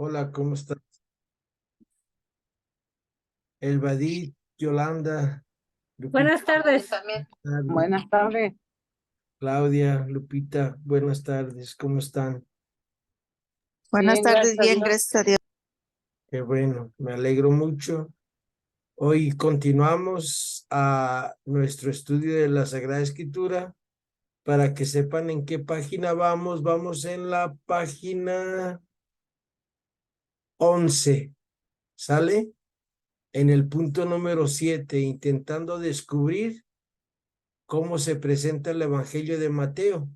Hola, ¿cómo estás? Elvadí, Yolanda, Lupita, Buenas tardes. Buenas tardes. Claudia, Lupita, buenas tardes, ¿cómo están? Buenas Bien, tardes, gracias a bien, Dios. gracias a Dios. Qué bueno, me alegro mucho. Hoy continuamos a nuestro estudio de la Sagrada Escritura. Para que sepan en qué página vamos, vamos en la página 11, ¿sale? En el punto número 7, intentando descubrir cómo se presenta el Evangelio de Mateo.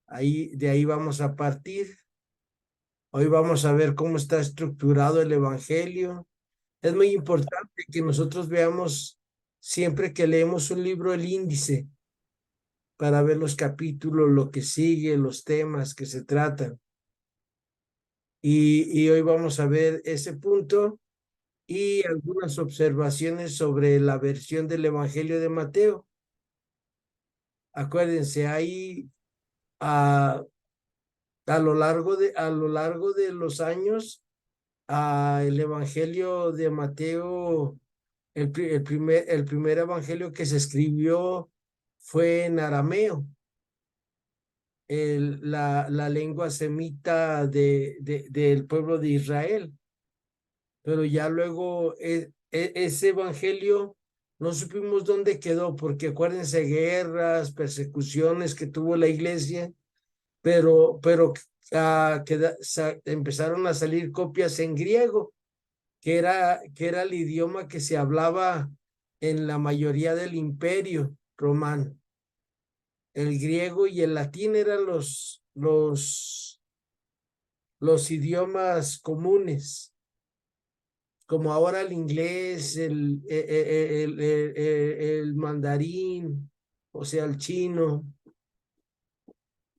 De ahí vamos a partir. Hoy vamos a ver cómo está estructurado el Evangelio. Es muy importante que nosotros veamos siempre que leemos un libro el índice para ver los capítulos, lo que sigue, los temas que se tratan. Y hoy vamos a ver ese punto y algunas observaciones sobre la versión del Evangelio de Mateo. Acuérdense, hay a lo largo de los años, el Evangelio de Mateo, el primer Evangelio que se escribió fue en arameo, la lengua semita del pueblo de Israel. Pero ya luego ese Evangelio no supimos dónde quedó, porque acuérdense, guerras, persecuciones que tuvo la iglesia, pero empezaron a salir copias en griego, que era el idioma que se hablaba en la mayoría del imperio romano. El griego y el latín eran los idiomas comunes, como ahora el inglés, el mandarín, o sea, el chino,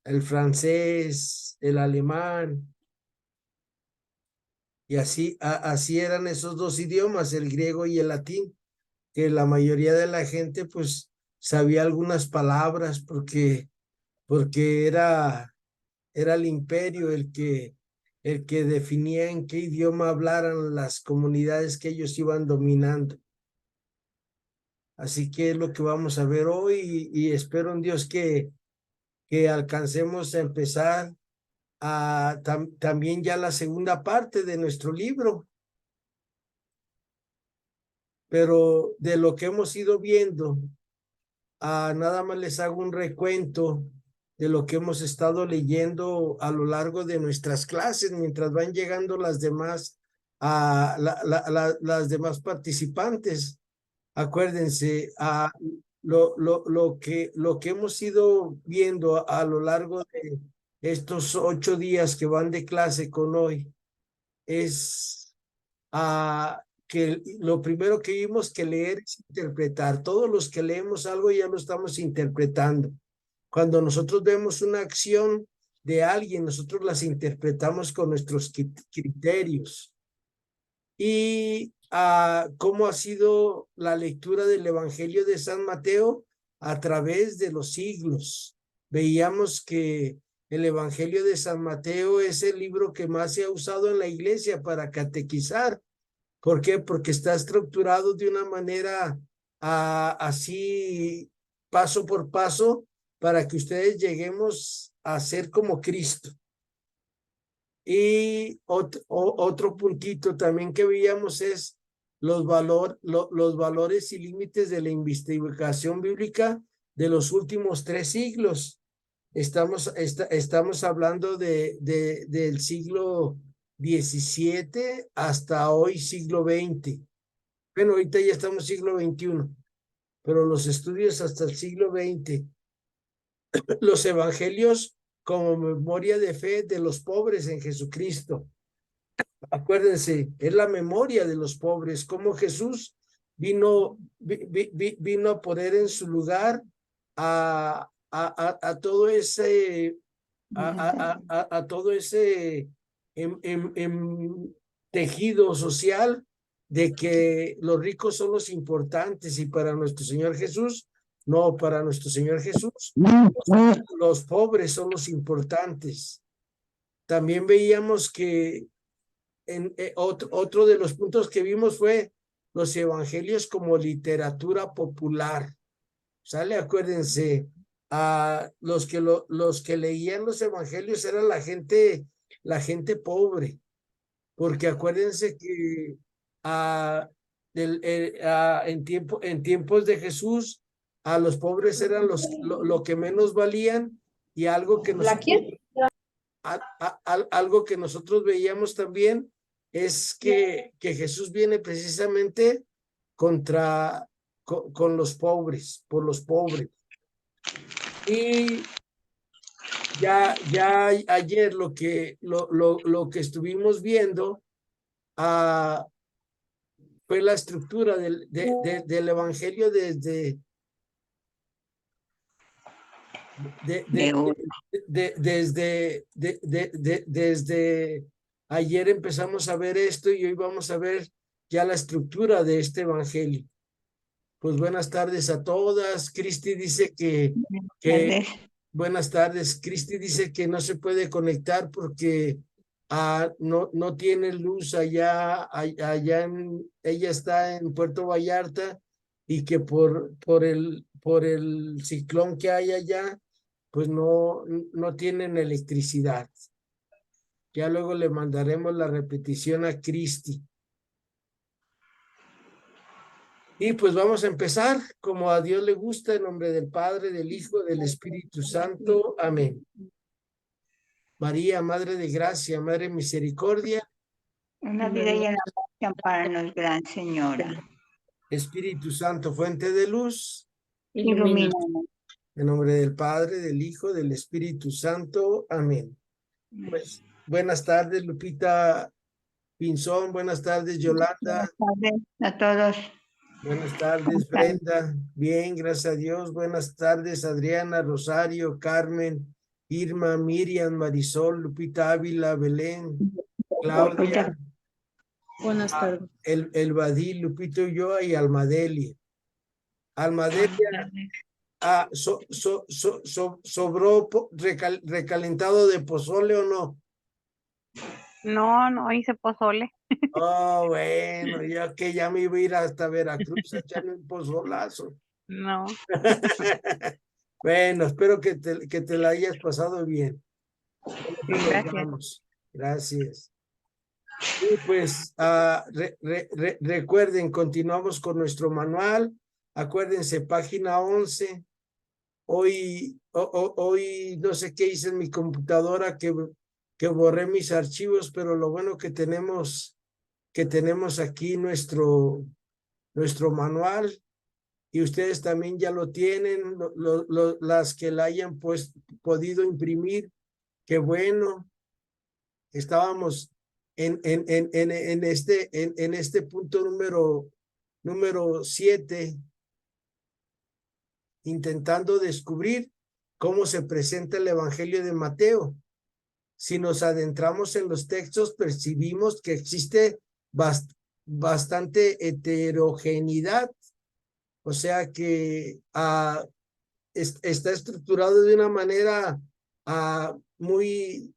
el francés, el alemán. Y así eran esos dos idiomas, el griego y el latín, que la mayoría de la gente pues sabía algunas palabras porque era el imperio el que definía en qué idioma hablaran las comunidades que ellos iban dominando. Así que es lo que vamos a ver hoy y espero en Dios que alcancemos a empezar también ya la segunda parte de nuestro libro. Pero de lo que hemos ido viendo, nada más les hago un recuento de lo que hemos estado leyendo a lo largo de nuestras clases, mientras van llegando las demás, las demás participantes. Acuérdense, lo que hemos ido viendo a lo largo de estos 8 días que van de clase con hoy es que lo primero que vimos que leer es interpretar. Todos los que leemos algo ya lo estamos interpretando. Cuando nosotros vemos una acción de alguien, nosotros las interpretamos con nuestros criterios. Y cómo ha sido la lectura del Evangelio de San Mateo a través de los siglos. Veíamos que el Evangelio de San Mateo es el libro que más se ha usado en la iglesia para catequizar. ¿Por qué? Porque está estructurado de una manera así, paso por paso, para que ustedes lleguemos a ser como Cristo. Y otro puntito también que veíamos es los valores y límites de la investigación bíblica de los últimos 3 siglos. Estamos hablando del siglo XVII hasta hoy, siglo XX. Bueno, ahorita ya estamos siglo XXI, pero los estudios hasta el siglo XX. Los evangelios como memoria de fe de los pobres en Jesucristo. Acuérdense, es la memoria de los pobres, como Jesús vino a poner en su lugar a todo ese todo ese tejido social de que los ricos son los importantes y para nuestro Señor Jesús, no, para nuestro Señor Jesús, los pobres son los importantes. también veíamos que otro de los puntos que vimos fue los evangelios como literatura popular. ¿Sale? Acuérdense, los que leían los evangelios eran la gente pobre, porque acuérdense que en tiempos de Jesús, a los pobres eran lo que menos valían, y algo que algo que nosotros veíamos también es que Jesús viene precisamente con los pobres, por los pobres. Y ya ayer lo que estuvimos viendo fue la estructura del evangelio desde desde ayer empezamos a ver esto, y hoy vamos a ver ya la estructura de este evangelio. Pues buenas tardes a todas. Cristi dice que buenas tardes. Cristi dice que no se puede conectar porque no tiene luz allá ella está en Puerto Vallarta, y que por el ciclón que hay allá, pues no tienen electricidad. Ya luego le mandaremos la repetición a Cristi. Y pues vamos a empezar como a Dios le gusta, en nombre del Padre, del Hijo, del Espíritu Santo. Amén. María, Madre de Gracia, Madre de Misericordia. Una vida llena de paz, ampáranos, Gran Señora. Espíritu Santo, fuente de luz. Ilumínanos. En nombre del Padre, del Hijo, del Espíritu Santo. Amén. Pues buenas tardes, Lupita Pinzón. Buenas tardes, Yolanda. Buenas tardes a todos. Buenas tardes, Brenda. Bien, gracias a Dios. Buenas tardes, Adriana, Rosario, Carmen, Irma, Miriam, Marisol, Lupita Ávila, Belén, Claudia. Buenas tardes. El Badil, Lupito Ulloa y Almadelia. Almadelia sobró recalentado de pozole, ¿o no? No hice pozole. Oh, bueno, ya que ya me iba a ir hasta Veracruz a echarme un pozolazo. No. Bueno, espero que te la hayas pasado bien. Gracias. Gracias. Y pues recuerden, continuamos con nuestro manual. Acuérdense, página 11. Hoy no sé qué hice en mi computadora, que borré mis archivos, pero lo bueno que tenemos aquí nuestro manual, y ustedes también ya lo tienen, las que la hayan podido imprimir. Qué bueno. Estábamos en este punto número 7, intentando descubrir cómo se presenta el Evangelio de Mateo. Si nos adentramos en los textos, percibimos que existe bastante heterogeneidad, o sea que está estructurado de una manera muy...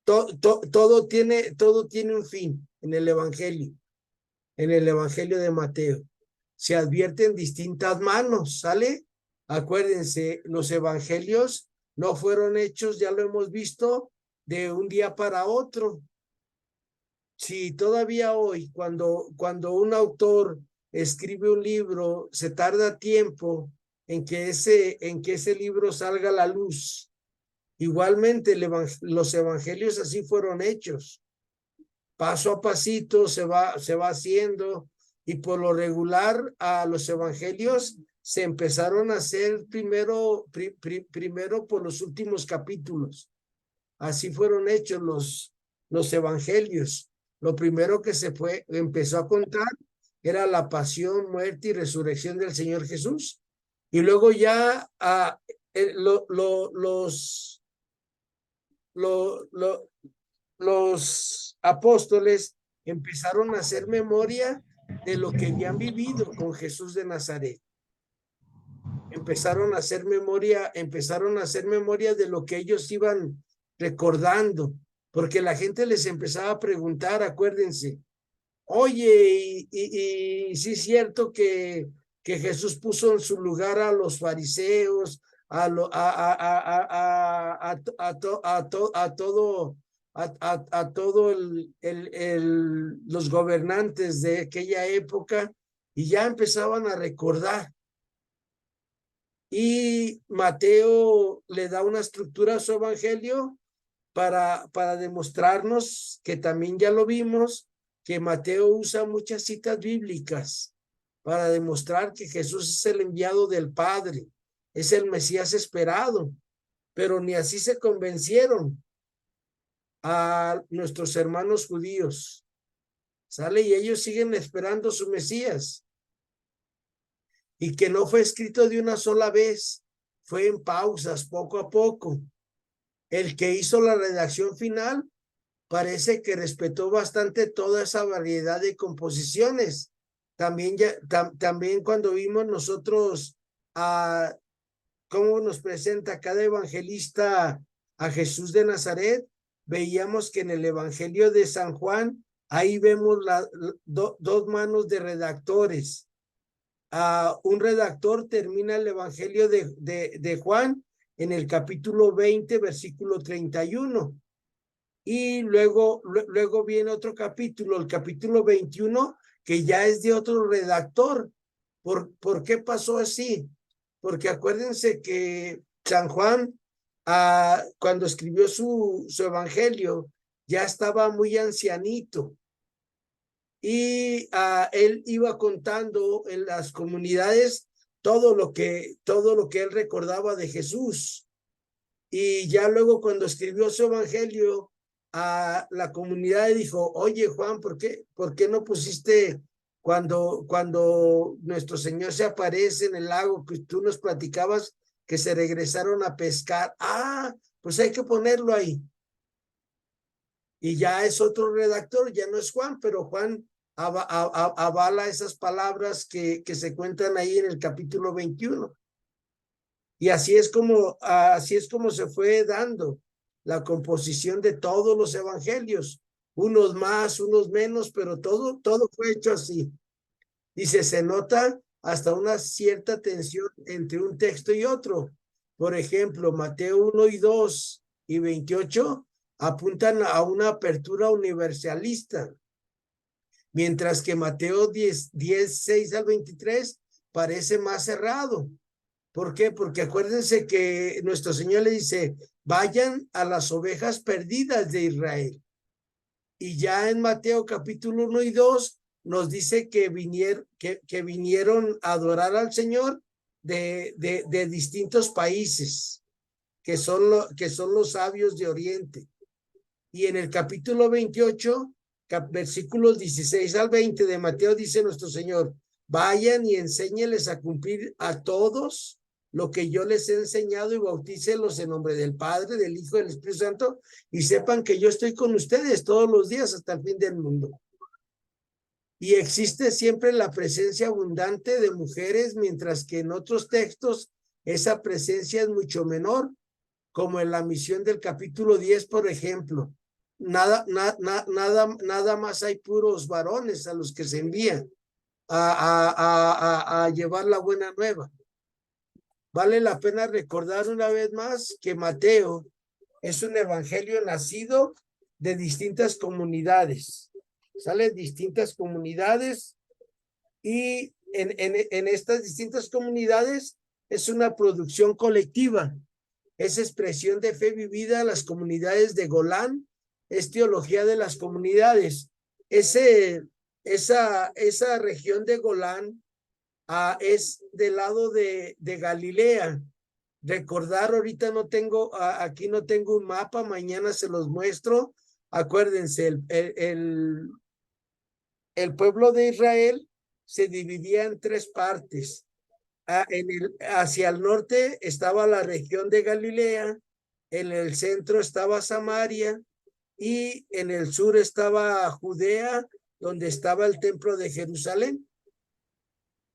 Todo tiene un fin en el Evangelio de Mateo. Se advierten distintas manos, ¿sale? Acuérdense, los evangelios no fueron hechos, ya lo hemos visto, de un día para otro. Si todavía hoy, cuando un autor escribe un libro, se tarda tiempo en que ese libro salga a la luz, igualmente los evangelios así fueron hechos. Paso a pasito se va haciendo, y por lo regular a los evangelios se empezaron a hacer primero por los últimos capítulos. Así fueron hechos los evangelios. Lo primero que empezó a contar era la pasión, muerte y resurrección del Señor Jesús. Y luego ya los apóstoles empezaron a hacer memoria de lo que habían vivido con Jesús de Nazaret. Empezaron a hacer memoria de lo que ellos iban recordando, porque la gente les empezaba a preguntar, acuérdense, oye, y sí es cierto que Jesús puso en su lugar a los fariseos, a todo los gobernantes de aquella época, y ya empezaban a recordar. Y Mateo le da una estructura a su evangelio para demostrarnos, que también ya lo vimos, que Mateo usa muchas citas bíblicas para demostrar que Jesús es el enviado del Padre, es el Mesías esperado, pero ni así se convencieron a nuestros hermanos judíos. ¿Sale? Y ellos siguen esperando su Mesías. Y que no fue escrito de una sola vez, fue en pausas, poco a poco. El que hizo la redacción final parece que respetó bastante toda esa variedad de composiciones. También, también cuando vimos nosotros cómo nos presenta cada evangelista a Jesús de Nazaret, veíamos que en el Evangelio de San Juan, ahí vemos dos manos de redactores. Un redactor termina el Evangelio de Juan en el capítulo 20, versículo 31. Y luego viene otro capítulo, el capítulo 21, que ya es de otro redactor. ¿Por qué pasó así? Porque acuérdense que San Juan, cuando escribió su evangelio, ya estaba muy ancianito. Y él iba contando en las comunidades todo lo que él recordaba de Jesús. Y ya luego cuando escribió su evangelio, a la comunidad dijo, oye Juan, ¿por qué no pusiste cuando nuestro Señor se aparece en el lago que tú nos platicabas que se regresaron a pescar? Pues hay que ponerlo ahí. Y ya es otro redactor, ya no es Juan, pero Juan avala esas palabras que se cuentan ahí en el capítulo 21. Y así es como se fue dando la composición de todos los evangelios, unos más, unos menos, pero todo fue hecho así. Dice, se nota hasta una cierta tensión entre un texto y otro. Por ejemplo, Mateo 1 y 2 y 28 apuntan a una apertura universalista, mientras que Mateo 10, 6 al 23 parece más cerrado. ¿Por qué? Porque acuérdense que nuestro Señor le dice, vayan a las ovejas perdidas de Israel. Y ya en Mateo capítulo 1 y 2 nos dice que vinieron a adorar al Señor de distintos países, que son los sabios de Oriente. Y en el capítulo 28, versículos 16 al 20 de Mateo, dice nuestro Señor, vayan y enséñeles a cumplir a todos lo que yo les he enseñado y bautícelos en nombre del Padre, del Hijo y del Espíritu Santo, y sepan que yo estoy con ustedes todos los días hasta el fin del mundo. Y existe siempre la presencia abundante de mujeres, mientras que en otros textos esa presencia es mucho menor, como en la misión del capítulo 10, por ejemplo. Nada más hay puros varones a los que se envían a llevar la buena nueva. Vale la pena recordar una vez más que Mateo es un evangelio nacido de distintas comunidades. Salen distintas comunidades y en estas distintas comunidades es una producción colectiva. Es expresión de fe vivida a las comunidades de Golán, es teología de las comunidades. Esa región de Golán es del lado de Galilea. Recordar, ahorita aquí no tengo un mapa, mañana se los muestro. Acuérdense, el pueblo de Israel se dividía en tres partes. Hacia el norte estaba la región de Galilea, en el centro estaba Samaria y en el sur estaba Judea, donde estaba el templo de Jerusalén.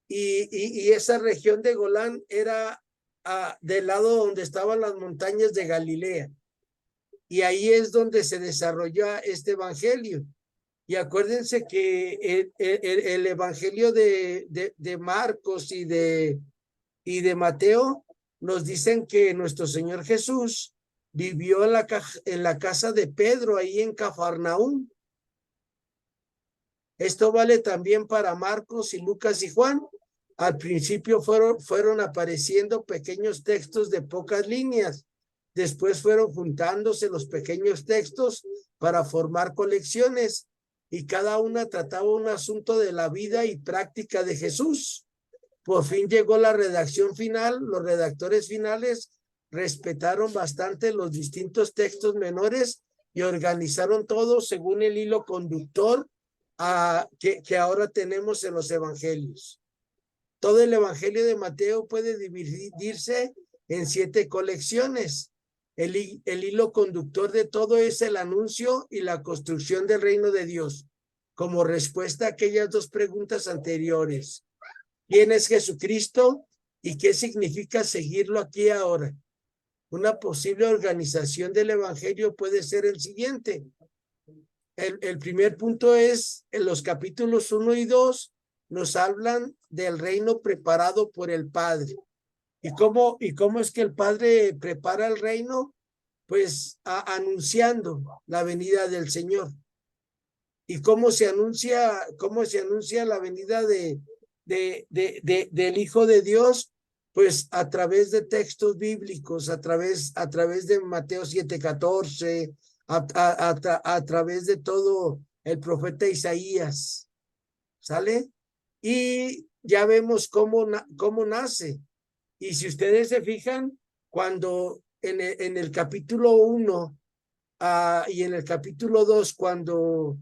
Y esa región de Golán era del lado donde estaban las montañas de Galilea. y ahí es donde se desarrolló este evangelio. Y acuérdense que el evangelio de Marcos y de Mateo nos dicen que nuestro Señor Jesús vivió en la casa de Pedro, ahí en Cafarnaúm. Esto vale también para Marcos y Lucas y Juan. Al principio fueron apareciendo pequeños textos de pocas líneas. Después fueron juntándose los pequeños textos para formar colecciones y cada una trataba un asunto de la vida y práctica de Jesús. Por fin llegó la redacción final. Los redactores finales respetaron bastante los distintos textos menores y organizaron todo según el hilo conductor que ahora tenemos en los evangelios. Todo el evangelio de Mateo puede dividirse en 7 colecciones. El hilo conductor de todo es el anuncio y la construcción del reino de Dios, como respuesta a aquellas 2 preguntas anteriores. ¿Quién es Jesucristo y qué significa seguirlo aquí ahora? Una posible organización del evangelio puede ser el siguiente. El primer punto es, en los capítulos 1 y 2, nos hablan del reino preparado por el Padre. ¿Y cómo es que el Padre prepara el reino? Pues anunciando la venida del Señor. ¿Y cómo se anuncia la venida del Hijo de Dios? Pues a través de textos bíblicos, a través de Mateo 7:14, a través de todo el profeta Isaías. ¿Sale? Y ya vemos cómo nace. Y si ustedes se fijan, cuando en el capítulo 1 y en el capítulo 2, cuando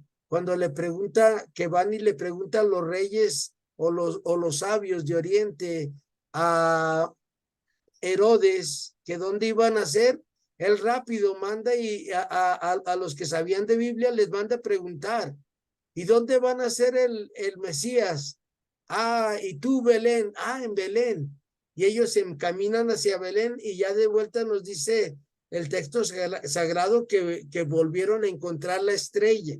le pregunta, que van y le preguntan los reyes o los sabios de Oriente a Herodes que dónde iban a ser, él rápido manda y a los que sabían de Biblia les manda a preguntar, ¿y dónde van a ser el Mesías? Y tú, Belén. En Belén. Y ellos se encaminan hacia Belén y ya de vuelta nos dice el texto sagrado que volvieron a encontrar la estrella.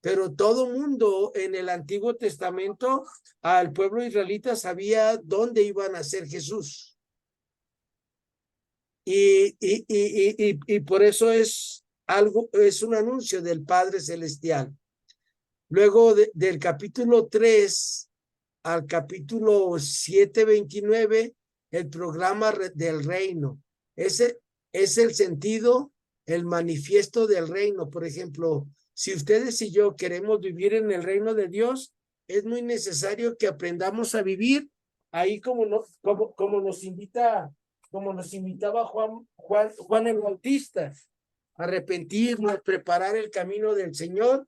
Pero todo mundo en el Antiguo Testamento, al pueblo israelita, sabía dónde iba a nacer Jesús. Y por eso es un anuncio del Padre Celestial. Luego del capítulo 3 al capítulo 7:29, el programa del reino. Ese es el sentido, el manifiesto del reino. Por ejemplo, si ustedes y yo queremos vivir en el reino de Dios, es muy necesario que aprendamos a vivir ahí como nos invitaba Juan el Bautista, arrepentirnos, preparar el camino del Señor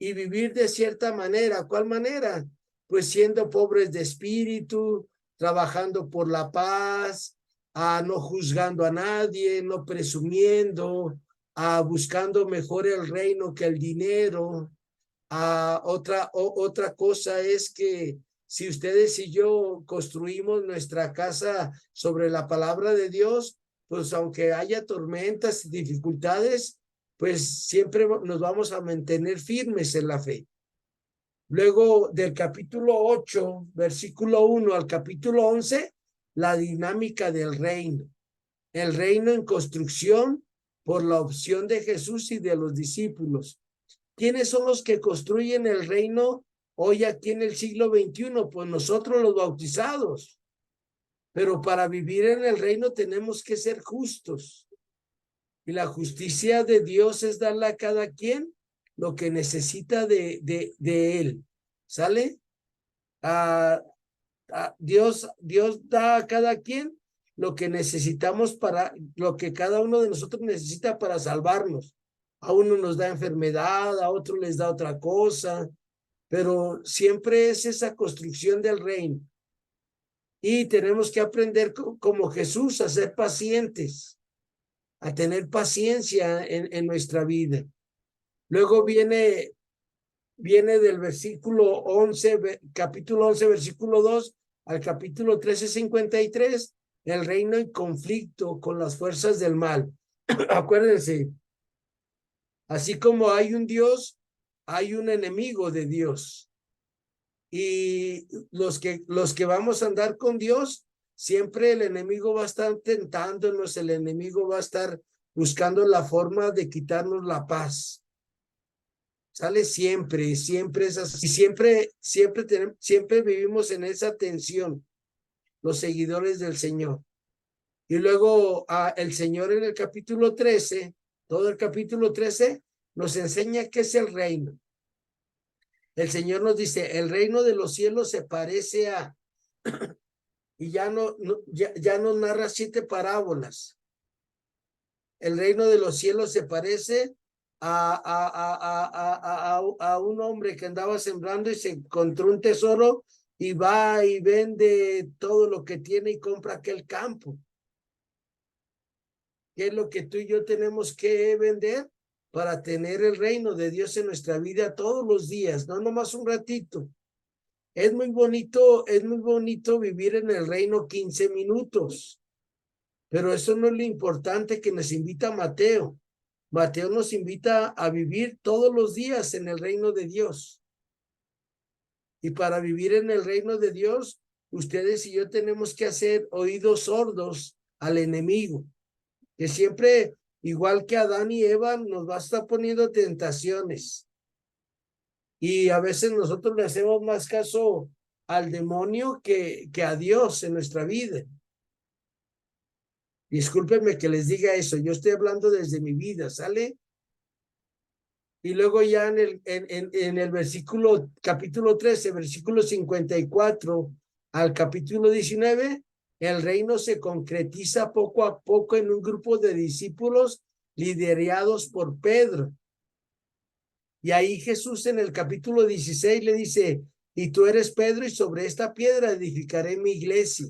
y vivir de cierta manera. ¿Cuál manera? Pues siendo pobres de espíritu, trabajando por la paz, no juzgando a nadie, no presumiendo, buscando mejor el reino que el dinero. Otra cosa es que si ustedes y yo construimos nuestra casa sobre la palabra de Dios, pues aunque haya tormentas y dificultades, pues siempre nos vamos a mantener firmes en la fe. Luego del capítulo 8, versículo 1 al capítulo 11, la dinámica del reino. El reino en construcción por la opción de Jesús y de los discípulos. ¿Quiénes son los que construyen el reino hoy aquí en el siglo XXI? Pues nosotros los bautizados. Pero para vivir en el reino tenemos que ser justos. Y la justicia de Dios es darle a cada quien lo que necesita de él. ¿Sale? Dios da a cada quien lo que necesitamos lo que cada uno de nosotros necesita para salvarnos. A uno nos da enfermedad, a otro les da otra cosa, pero siempre es esa construcción del reino. Y tenemos que aprender como Jesús a ser pacientes, a tener paciencia en nuestra vida. Luego viene del versículo 11, capítulo 11, versículo 2 al capítulo 13:53, el reino en conflicto con las fuerzas del mal. Acuérdense, así como hay un Dios, hay un enemigo de Dios. Y los que vamos a andar con Dios, siempre el enemigo va a estar tentándonos, el enemigo va a estar buscando la forma de quitarnos la paz. Sale siempre, siempre es así. Y siempre vivimos en esa tensión, los seguidores del Señor. Y luego el Señor en el capítulo 13, todo el capítulo 13, nos enseña qué es el reino. El Señor nos dice, el reino de los cielos se parece a, y ya nos narra 7 parábolas. El reino de los cielos se parece a un hombre que andaba sembrando y se encontró un tesoro y va y vende todo lo que tiene y compra aquel campo. ¿Qué es lo que tú y yo tenemos que vender para tener el reino de Dios en nuestra vida todos los días? No nomás un ratito. Es muy bonito vivir en el reino 15 minutos, pero eso no es lo importante que nos invita Mateo. Mateo nos invita a vivir todos los días en el reino de Dios. Y para vivir en el reino de Dios, ustedes y yo tenemos que hacer oídos sordos al enemigo, que siempre, igual que Adán y Eva, nos va a estar poniendo tentaciones. Y a veces nosotros le hacemos más caso al demonio que a Dios en nuestra vida. Discúlpenme que les diga eso, yo estoy hablando desde mi vida, ¿sale? Y luego ya en el capítulo 13, versículo 54 al capítulo 19, el reino se concretiza poco a poco en un grupo de discípulos liderados por Pedro. Y ahí Jesús en el capítulo 16 le dice, y tú eres Pedro y sobre esta piedra edificaré mi iglesia.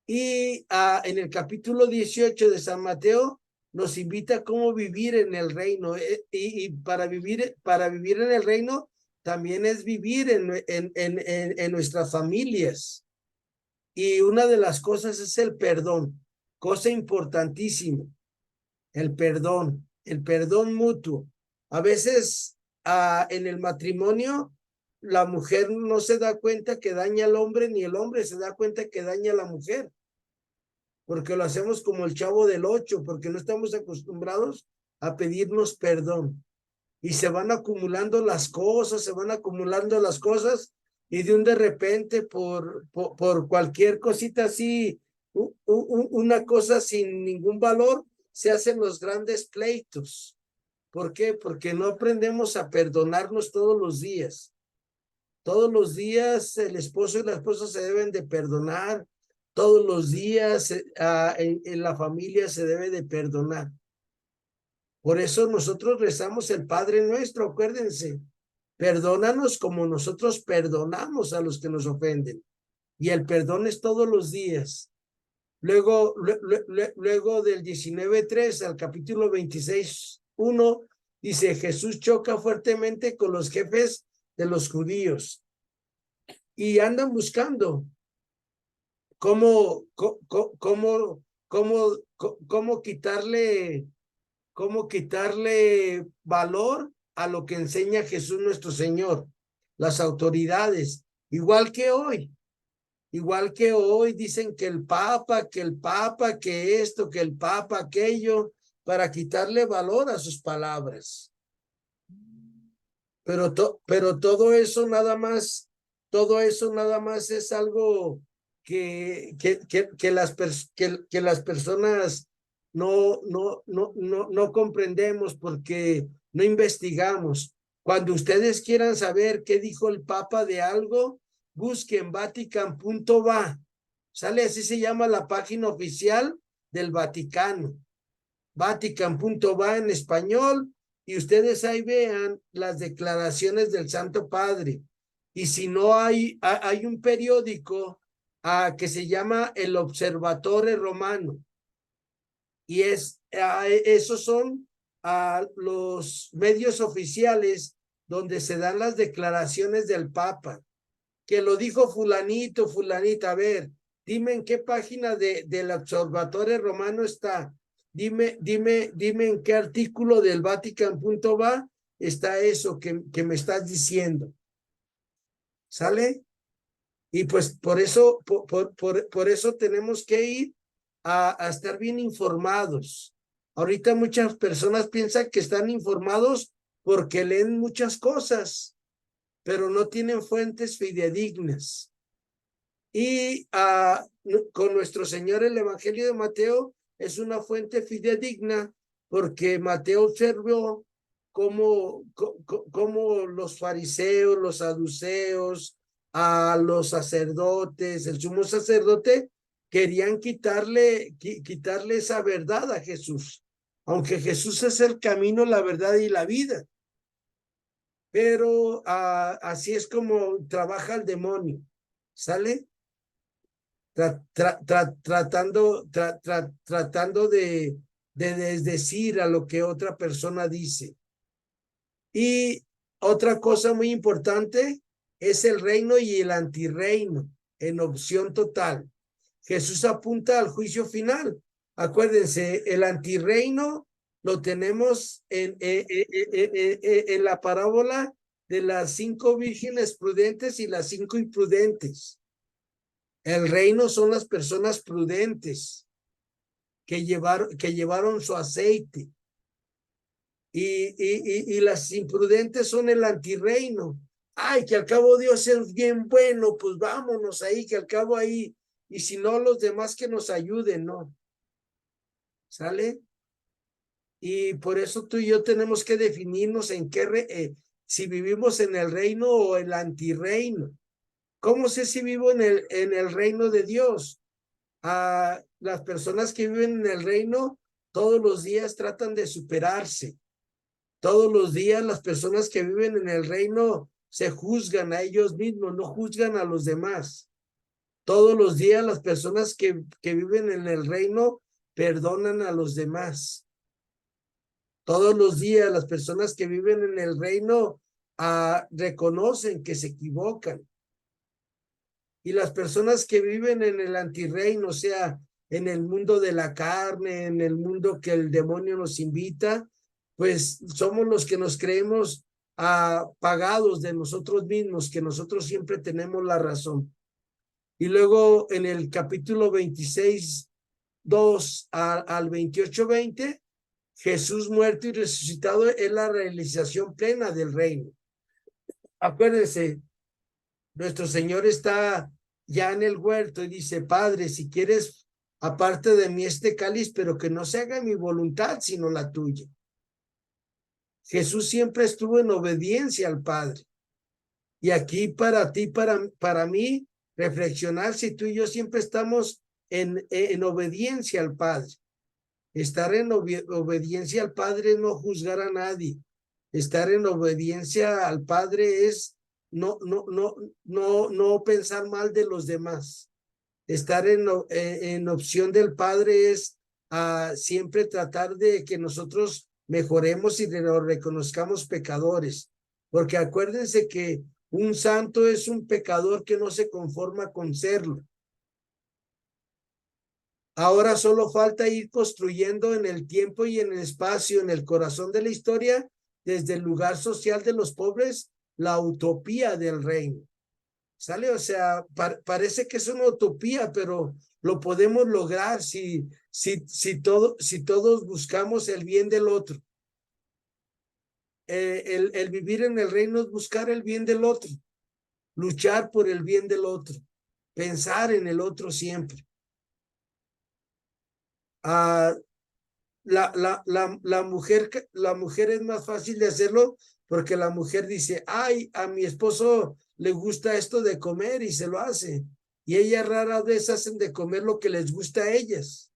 Y en el capítulo 18 de San Mateo nos invita a cómo vivir en el reino. Y para vivir en el reino también es vivir en nuestras familias. Y una de las cosas es el perdón, cosa importantísima, el perdón mutuo. A veces en el matrimonio la mujer no se da cuenta que daña al hombre, ni el hombre se da cuenta que daña a la mujer, porque lo hacemos como el Chavo del 8, porque no estamos acostumbrados a pedirnos perdón. Y se van acumulando las cosas, y de repente por cualquier cosita así, una cosa sin ningún valor, se hacen los grandes pleitos. ¿Por qué? Porque no aprendemos a perdonarnos todos los días. Todos los días el esposo y la esposa se deben de perdonar. Todos los días en la familia se debe de perdonar. Por eso nosotros rezamos el Padre Nuestro, acuérdense. Perdónanos como nosotros perdonamos a los que nos ofenden. Y el perdón es todos los días. Luego del 19:3 al capítulo 26:1, dice, Jesús choca fuertemente con los jefes de los judíos y andan buscando cómo quitarle valor a lo que enseña Jesús nuestro Señor, las autoridades, igual que hoy dicen que el Papa, que esto, que el Papa, aquello, para quitarle valor a sus palabras. Pero todo eso nada más es algo que las personas no comprendemos porque no investigamos. Cuando ustedes quieran saber qué dijo el Papa de algo, busquen Vatican.va. ¿Sale? Así se llama la página oficial del Vaticano. Vatican.va en español, y ustedes ahí vean las declaraciones del Santo Padre. Y si no hay un periódico que se llama El Observatore Romano. Y esos son los medios oficiales donde se dan las declaraciones del Papa. Que lo dijo fulanito, fulanita. A ver, dime en qué página del Observatore Romano está. dime en qué artículo del Vatican.va está eso que me estás diciendo. ¿Sale? Y pues por eso, por eso tenemos que ir a estar bien informados. Ahorita muchas personas piensan que están informados porque leen muchas cosas, pero no tienen fuentes fidedignas. Y con nuestro Señor el Evangelio de Mateo es una fuente fidedigna porque Mateo observó cómo los fariseos, los saduceos, a los sacerdotes, el sumo sacerdote, querían quitarle esa verdad a Jesús, aunque Jesús es el camino, la verdad y la vida. Pero así es como trabaja el demonio, ¿sale? Tratando de desdecir a lo que otra persona dice. Y otra cosa muy importante es el reino y el antirreino en opción total. Jesús apunta al juicio final. Acuérdense, el antirreino lo tenemos en la parábola de las 5 vírgenes prudentes y las 5 imprudentes. El reino son las personas prudentes que llevaron su aceite. Y las imprudentes son el antirreino. Ay, que al cabo Dios es bien bueno, pues vámonos ahí, que al cabo ahí. Y si no, los demás que nos ayuden, ¿no? ¿Sale? Y por eso tú y yo tenemos que definirnos en qué, si vivimos en el reino o el antirreino. ¿Cómo sé si vivo en el reino de Dios? Las personas que viven en el reino todos los días tratan de superarse. Todos los días las personas que viven en el reino se juzgan a ellos mismos, no juzgan a los demás. Todos los días las personas que viven en el reino perdonan a los demás. Todos los días las personas que viven en el reino reconocen que se equivocan. Y las personas que viven en el antirreino, o sea, en el mundo de la carne, en el mundo que el demonio nos invita, pues somos los que nos creemos pagados de nosotros mismos, que nosotros siempre tenemos la razón. Y luego en el capítulo 26, 2 al 28, 20, Jesús muerto y resucitado es la realización plena del reino. Acuérdense, nuestro Señor está ya en el huerto y dice, Padre, si quieres, aparte de mí este cáliz, pero que no se haga mi voluntad, sino la tuya. Jesús siempre estuvo en obediencia al Padre. Y aquí para ti, para mí, reflexionar si tú y yo siempre estamos en obediencia al Padre. Estar en obediencia al Padre es no juzgar a nadie. Estar en obediencia al Padre es no pensar mal de los demás. Estar en opción del Padre es siempre tratar de que nosotros mejoremos y nos reconozcamos pecadores. Porque acuérdense que un santo es un pecador que no se conforma con serlo. Ahora solo falta ir construyendo en el tiempo y en el espacio, en el corazón de la historia, desde el lugar social de los pobres, la utopía del reino. ¿Sale? O sea, parece que es una utopía, pero lo podemos lograr si todos buscamos el bien del otro. El vivir en el reino es buscar el bien del otro, luchar por el bien del otro, pensar en el otro siempre. La mujer es más fácil de hacerlo porque la mujer dice, ay, a mi esposo le gusta esto de comer y se lo hace. Y ellas rara vez hacen de comer lo que les gusta a ellas.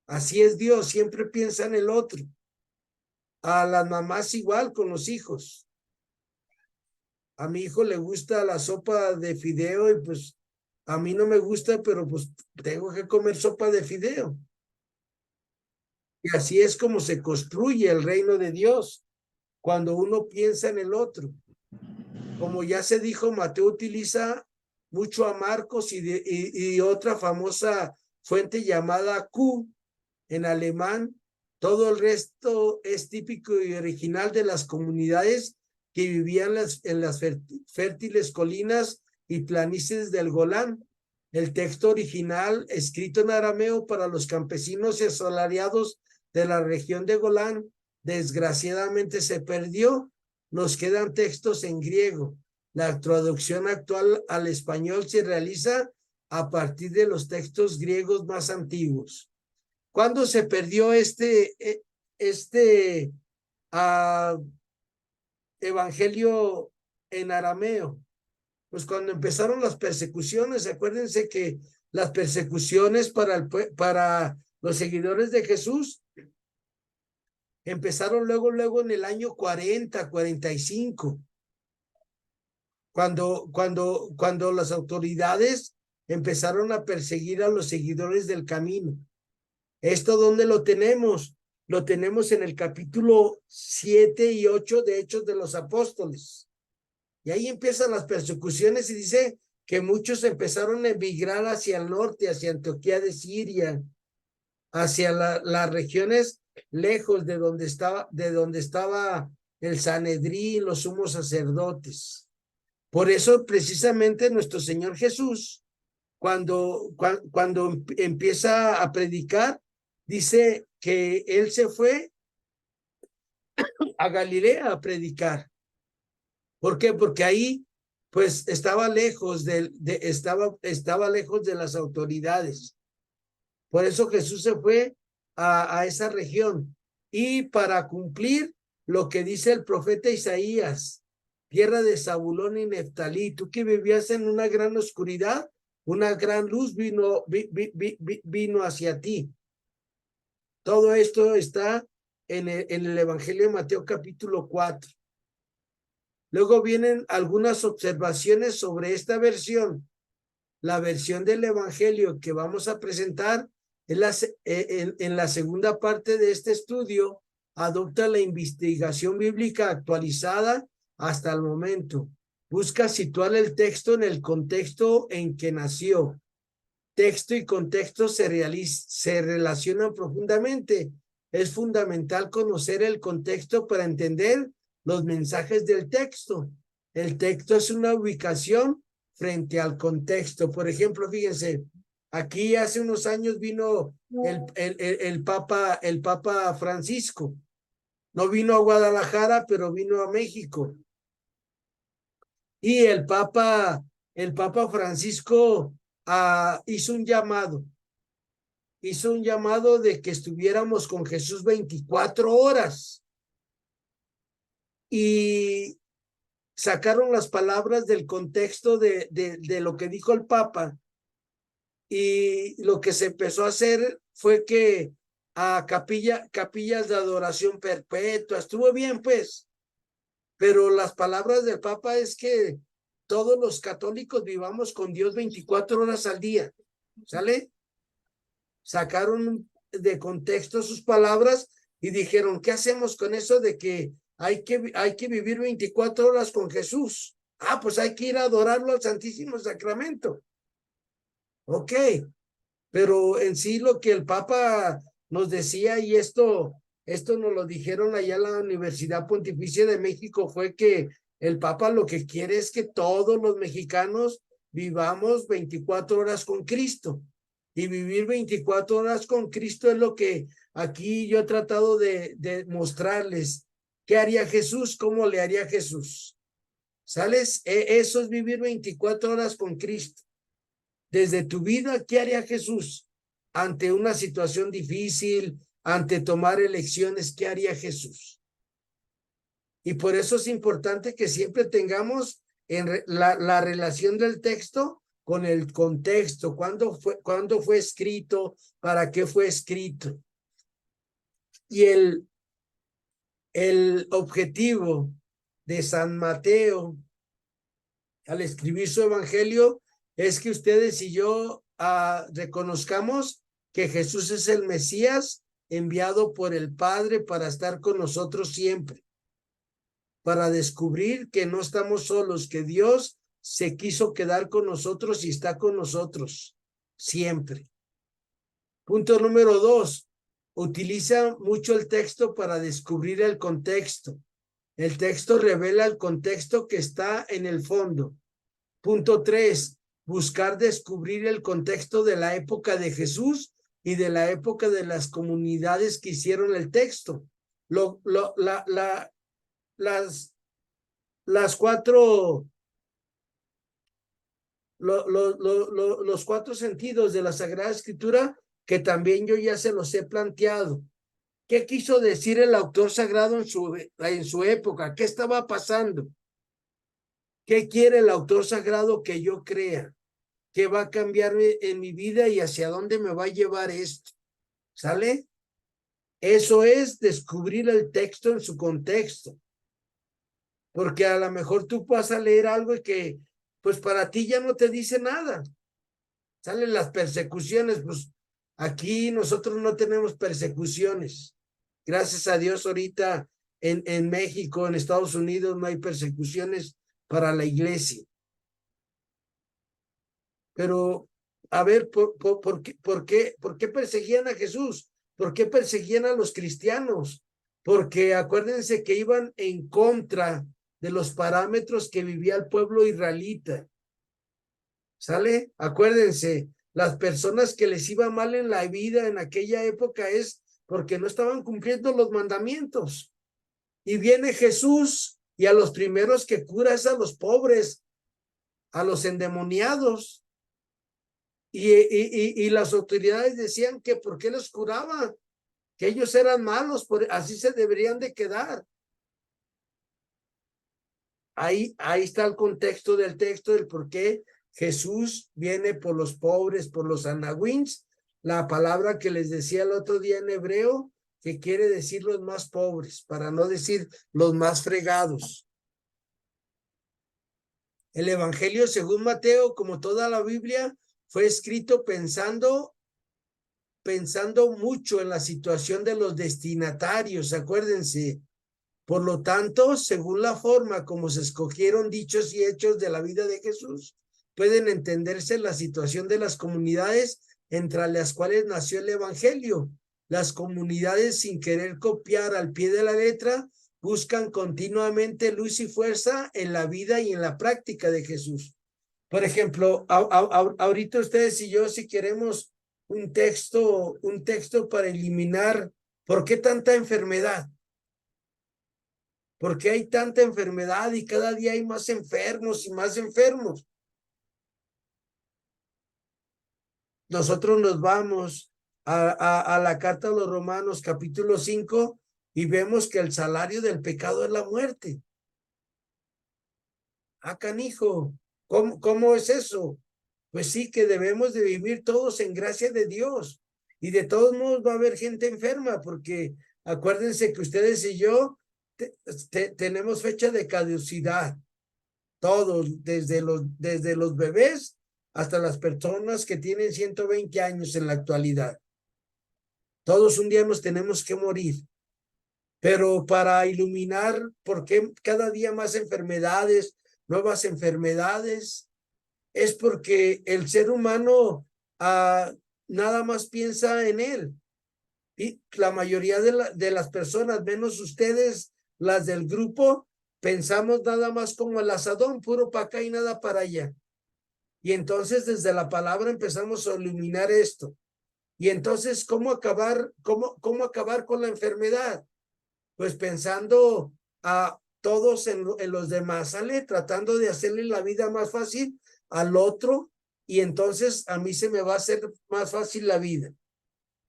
Así es Dios, siempre piensa en el otro. A las mamás igual con los hijos. A mi hijo le gusta la sopa de fideo y pues a mí no me gusta, pero pues tengo que comer sopa de fideo. Y así es como se construye el reino de Dios, cuando uno piensa en el otro. Como ya se dijo, Mateo utiliza mucho a Marcos y otra famosa fuente llamada Q en alemán. Todo el resto es típico y original de las comunidades que vivían en las fértiles colinas y planicies del Golán. El texto original, escrito en arameo para los campesinos y asalariados de la región de Golán, desgraciadamente se perdió. Nos quedan textos en griego. La traducción actual al español se realiza a partir de los textos griegos más antiguos. ¿Cuándo se perdió este evangelio en arameo? Pues cuando empezaron las persecuciones. Acuérdense que las persecuciones para los seguidores de Jesús empezaron luego en el año 40, 45, cuando las autoridades empezaron a perseguir a los seguidores del camino. ¿Esto dónde lo tenemos? Lo tenemos en el capítulo 7 y 8 de Hechos de los Apóstoles. Y ahí empiezan las persecuciones y dice que muchos empezaron a emigrar hacia el norte, hacia Antioquía de Siria, hacia las regiones lejos de donde estaba el Sanedrín, los sumos sacerdotes. Por eso precisamente nuestro Señor Jesús, cuando empieza a predicar, dice que él se fue a Galilea a predicar. ¿Por qué? Porque ahí pues estaba lejos estaba lejos de las autoridades. Por eso Jesús se fue a esa región. Y para cumplir lo que dice el profeta Isaías, tierra de Zabulón y Neftalí, tú que vivías en una gran oscuridad, una gran luz vino hacia ti. Todo esto está en el Evangelio de Mateo capítulo 4. Luego vienen algunas observaciones sobre esta versión. La versión del Evangelio que vamos a presentar en la segunda parte de este estudio adopta la investigación bíblica actualizada hasta el momento. Busca situar el texto en el contexto en que nació. Texto y contexto se relacionan profundamente. Es fundamental conocer el contexto para entender los mensajes del texto. El texto es una ubicación frente al contexto. Por ejemplo, fíjense, aquí hace unos años vino el Papa Francisco. No vino a Guadalajara, pero vino a México. Y el Papa Francisco hizo un llamado de que estuviéramos con Jesús 24 horas. Y sacaron las palabras del contexto de lo que dijo el Papa, y lo que se empezó a hacer fue que a capillas de adoración perpetua, estuvo bien pues, pero las palabras del Papa es que todos los católicos vivamos con Dios 24 horas al día, ¿sale? Sacaron de contexto sus palabras y dijeron, ¿qué hacemos con eso de que hay que vivir 24 horas con Jesús? Ah, pues hay que ir a adorarlo al Santísimo Sacramento. Ok, pero en sí lo que el Papa nos decía, y esto nos lo dijeron allá en la Universidad Pontificia de México, fue que el Papa lo que quiere es que todos los mexicanos vivamos 24 horas con Cristo. Y vivir 24 horas con Cristo es lo que aquí yo he tratado de mostrarles. ¿Qué haría Jesús? ¿Cómo le haría Jesús? ¿Sales? Eso es vivir 24 horas con Cristo. Desde tu vida, ¿qué haría Jesús? Ante una situación difícil, ante tomar elecciones, ¿qué haría Jesús? Y por eso es importante que siempre tengamos la relación del texto con el contexto. ¿Cuándo fue escrito? ¿Para qué fue escrito? Y el objetivo de San Mateo al escribir su evangelio es que ustedes y yo reconozcamos que Jesús es el Mesías enviado por el Padre para estar con nosotros siempre, para descubrir que no estamos solos, que Dios se quiso quedar con nosotros y está con nosotros siempre. Punto número 2, utiliza mucho el texto para descubrir el contexto. El texto revela el contexto que está en el fondo. Punto 3, buscar descubrir el contexto de la época de Jesús y de la época de las comunidades que hicieron el texto. Las cuatro, los cuatro sentidos de la Sagrada Escritura que también yo ya se los he planteado. ¿Qué quiso decir el autor sagrado en su época? ¿Qué estaba pasando? ¿Qué quiere el autor sagrado que yo crea? ¿Qué va a cambiar en mi vida y hacia dónde me va a llevar esto? ¿Sale? Eso es descubrir el texto en su contexto. Porque a lo mejor tú vas a leer algo y que pues para ti ya no te dice nada. Salen las persecuciones, pues aquí nosotros no tenemos persecuciones. Gracias a Dios ahorita en México, en Estados Unidos no hay persecuciones para la iglesia. Pero, a ver, ¿por qué perseguían a Jesús? ¿Por qué perseguían a los cristianos? Porque acuérdense que iban en contra de los parámetros que vivía el pueblo israelita. ¿Sale? Acuérdense, las personas que les iba mal en la vida en aquella época es porque no estaban cumpliendo los mandamientos. Y viene Jesús y a los primeros que cura es a los pobres, a los endemoniados. Y las autoridades decían que por qué los curaba, que ellos eran malos, así se deberían de quedar. Ahí está el contexto del texto, del por qué Jesús viene por los pobres, por los anahuins, la palabra que les decía el otro día en hebreo, que quiere decir los más pobres, para no decir los más fregados. El Evangelio según Mateo, como toda la Biblia, fue escrito pensando mucho en la situación de los destinatarios, acuérdense. Por lo tanto, según la forma como se escogieron dichos y hechos de la vida de Jesús, pueden entenderse la situación de las comunidades entre las cuales nació el Evangelio. Las comunidades, sin querer copiar al pie de la letra, buscan continuamente luz y fuerza en la vida y en la práctica de Jesús. Por ejemplo, ahorita ustedes y yo, si queremos un texto para eliminar, ¿por qué tanta enfermedad? ¿Por qué hay tanta enfermedad y cada día hay más enfermos y más enfermos? Nosotros nos vamos a la carta a los Romanos capítulo 5 y vemos que el salario del pecado es la muerte. Ah, canijo, ¿cómo es eso? Pues sí, que debemos de vivir todos en gracia de Dios. Y de todos modos va a haber gente enferma, porque acuérdense que ustedes y yo tenemos fecha de caducidad. Todos, desde los bebés hasta las personas que tienen 120 años en la actualidad. Todos un día nos tenemos que morir. Pero para iluminar por qué cada día más enfermedades, nuevas enfermedades, es porque el ser humano nada más piensa en él. Y la mayoría de las personas, menos ustedes, las del grupo, pensamos nada más como el asadón, puro para acá y nada para allá. Y entonces desde la palabra empezamos a iluminar esto. Y entonces, ¿cómo acabar con la enfermedad? Pues pensando a todos en los demás, ¿sale? Tratando de hacerle la vida más fácil al otro, y entonces a mí se me va a hacer más fácil la vida.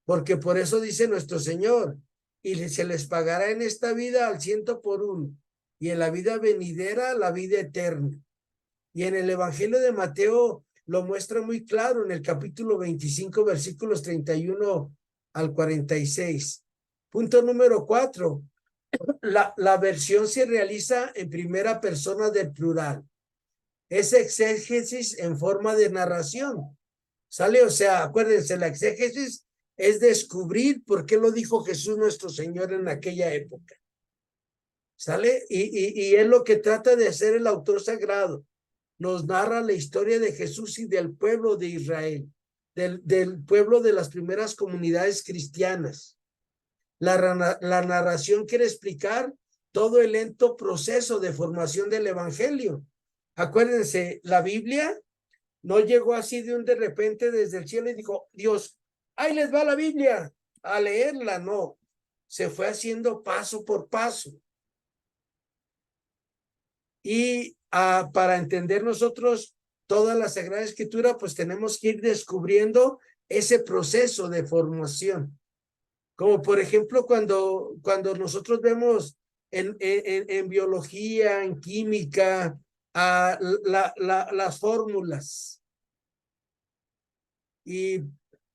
Porque por eso dice nuestro Señor, y se les pagará en esta vida al 100 por 1, y en la vida venidera la vida eterna. Y en el Evangelio de Mateo lo muestra muy claro en el capítulo 25, versículos 31 al 46. Punto número 4. La versión se realiza en primera persona del plural. Es exégesis en forma de narración. ¿Sale? O sea, acuérdense, la exégesis es descubrir por qué lo dijo Jesús nuestro Señor en aquella época. ¿Sale? Y es lo que trata de hacer el autor sagrado. Nos narra la historia de Jesús y del pueblo de Israel. del pueblo de las primeras comunidades cristianas. La narración quiere explicar todo el lento proceso de formación del evangelio. Acuérdense, la Biblia no llegó así de repente desde el cielo y dijo, Dios, ahí les va la Biblia, a leerla. No, se fue haciendo paso por paso. Y para entender nosotros toda la Sagrada Escritura, pues tenemos que ir descubriendo ese proceso de formación. Como por ejemplo, cuando nosotros vemos en biología, en química, las fórmulas. Y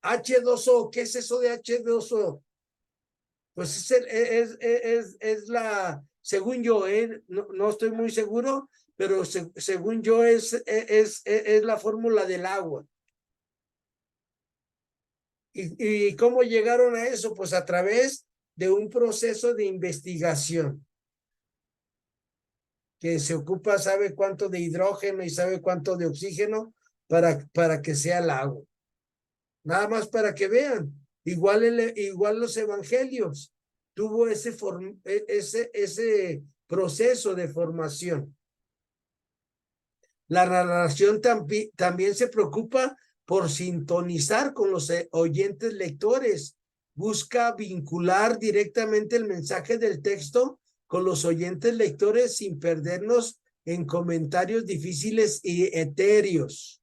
H2O, ¿qué es eso de H2O? Pues es la, según yo, no estoy muy seguro, pero según yo es la fórmula del agua. ¿Y cómo llegaron a eso? Pues a través de un proceso de investigación que se ocupa, sabe cuánto de hidrógeno y sabe cuánto de oxígeno para que sea el agua. Nada más para que vean. Igual los evangelios tuvo ese proceso de formación. La narración también se preocupa por sintonizar con los oyentes lectores. Busca vincular directamente el mensaje del texto con los oyentes lectores sin perdernos en comentarios difíciles y etéreos.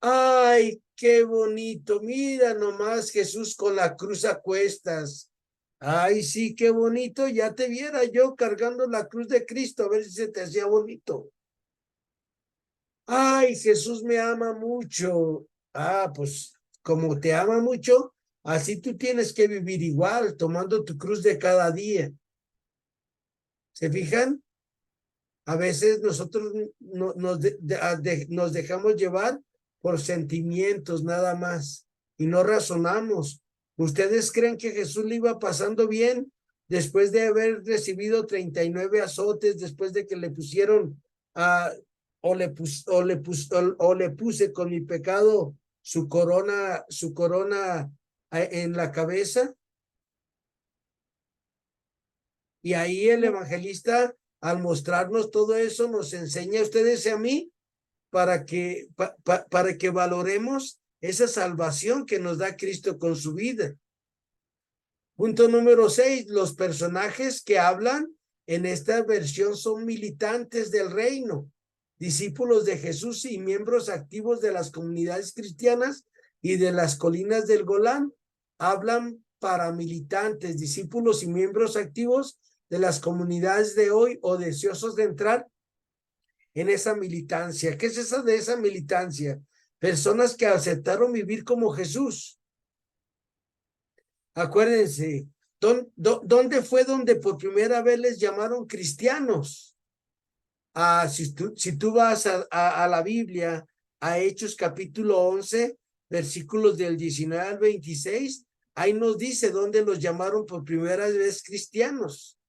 ¡Ay, qué bonito! Mira nomás Jesús con la cruz a cuestas. ¡Ay, sí, qué bonito! Ya te viera yo cargando la cruz de Cristo, a ver si se te hacía bonito. ¡Ay, Jesús me ama mucho! Ah, pues como te ama mucho, así tú tienes que vivir igual, tomando tu cruz de cada día. ¿Se fijan? A veces nosotros nos dejamos llevar por sentimientos nada más y no razonamos. ¿Ustedes creen que Jesús le iba pasando bien después de haber recibido 39 azotes, después de que le pusieron o le puse con mi pecado su corona en la cabeza? Y ahí el evangelista, al mostrarnos todo eso, nos enseña a ustedes y a mí para que valoremos esa salvación que nos da Cristo con su vida. Punto número 6, los personajes que hablan en esta versión son militantes del reino, discípulos de Jesús y miembros activos de las comunidades cristianas y de las colinas del Golán. Hablan para militantes, discípulos y miembros activos de las comunidades de hoy o deseosos de entrar en esa militancia. ¿Qué es esa de esa militancia? Personas que aceptaron vivir como Jesús. Acuérdense, ¿dónde fue donde por primera vez les llamaron cristianos? Si tú vas a la Biblia, a Hechos capítulo 11, versículos del 19 al 26, ahí nos dice dónde los llamaron por primera vez cristianos.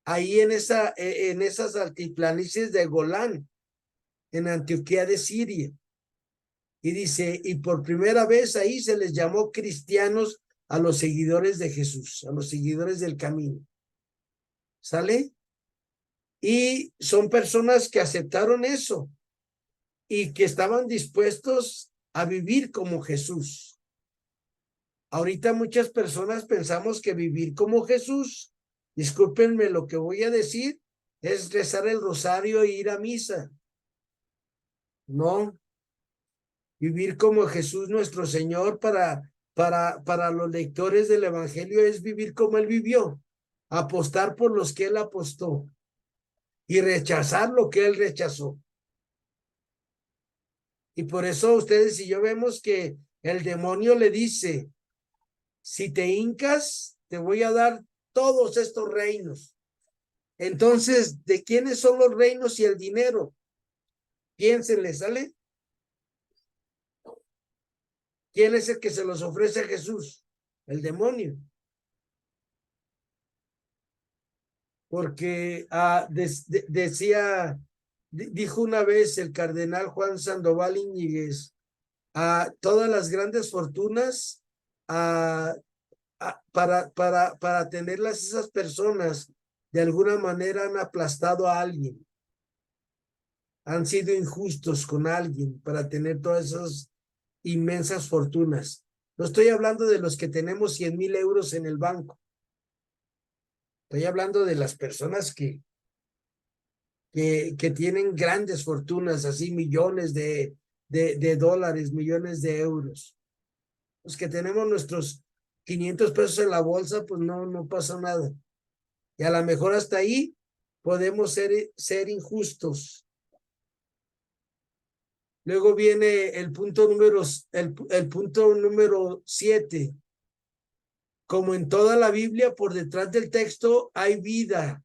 Ahí en esas altiplanicies de Golán, en Antioquía de Siria. Y dice, y por primera vez ahí se les llamó cristianos a los seguidores de Jesús, a los seguidores del camino. ¿Sale? Y son personas que aceptaron eso y que estaban dispuestos a vivir como Jesús. Ahorita muchas personas pensamos que vivir como Jesús, discúlpenme lo que voy a decir, es rezar el rosario e ir a misa. No. Vivir como Jesús nuestro Señor para los lectores del Evangelio es vivir como Él vivió, apostar por los que Él apostó y rechazar lo que Él rechazó. Y por eso ustedes y yo vemos que el demonio le dice, si te hincas, te voy a dar todos estos reinos. Entonces, ¿de quiénes son los reinos y el dinero? Piénsenle, ¿sale? ¿Quién es el que se los ofrece a Jesús? El demonio. Porque dijo una vez el cardenal Juan Sandoval Íñiguez, todas las grandes fortunas, para tenerlas, esas personas de alguna manera han aplastado a alguien, han sido injustos con alguien para tener todas esas inmensas fortunas. No estoy hablando de los que tenemos 100,000 euros en el banco. Estoy hablando de las personas que tienen grandes fortunas, así millones de dólares, millones de euros. Los que tenemos nuestros 500 pesos en la bolsa, pues no pasa nada. Y a lo mejor hasta ahí podemos ser injustos. Luego viene el punto número 7. Como en toda la Biblia, por detrás del texto hay vida,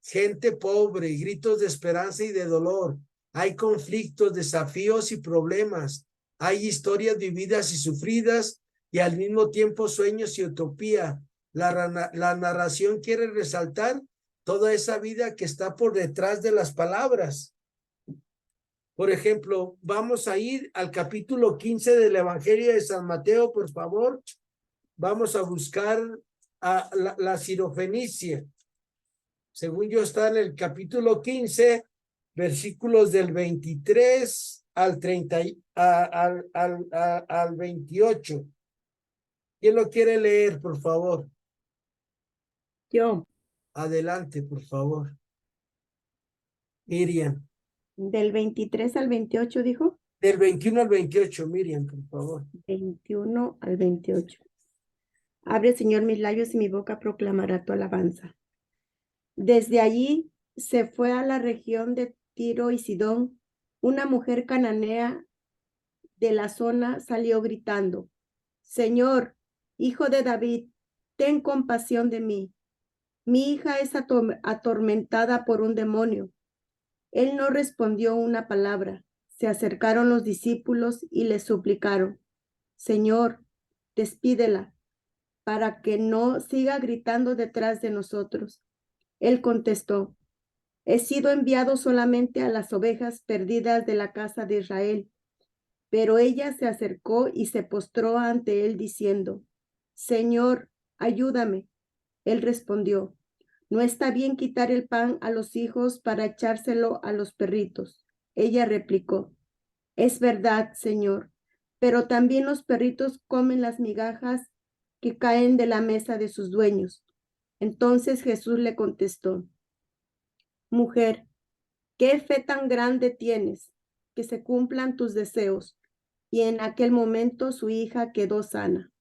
gente pobre, gritos de esperanza y de dolor. Hay conflictos, desafíos y problemas. Hay historias vividas y sufridas y al mismo tiempo sueños y utopía. La narración quiere resaltar toda esa vida que está por detrás de las palabras. Por ejemplo, vamos a ir al capítulo 15 del Evangelio de San Mateo, por favor. Vamos a buscar a la sirofenicia. Según yo está en el capítulo 15, versículos del 23 al 30, al 28. ¿Quién lo quiere leer, por favor? Yo, Adelante, por favor. Miriam. Del 23 al 28, dijo. Del 21 al 28, Miriam, por favor. 21 al 28. Abre, Señor, mis labios y mi boca proclamará tu alabanza. Desde allí se fue a la región de Tiro y Sidón. Una mujer cananea de la zona salió gritando: Señor, hijo de David, ten compasión de mí. Mi hija es atormentada por un demonio. Él no respondió una palabra. Se acercaron los discípulos y le suplicaron: Señor, despídela, para que no siga gritando detrás de nosotros. Él contestó: He sido enviado solamente a las ovejas perdidas de la casa de Israel. Pero ella se acercó y se postró ante él diciendo: Señor, ayúdame. Él respondió: No está bien quitar el pan a los hijos para echárselo a los perritos. Ella replicó: Es verdad, Señor, pero también los perritos comen las migajas que caen de la mesa de sus dueños. Entonces Jesús le contestó: Mujer, ¿qué fe tan grande tienes? Que se cumplan tus deseos. Y en aquel momento su hija quedó sana.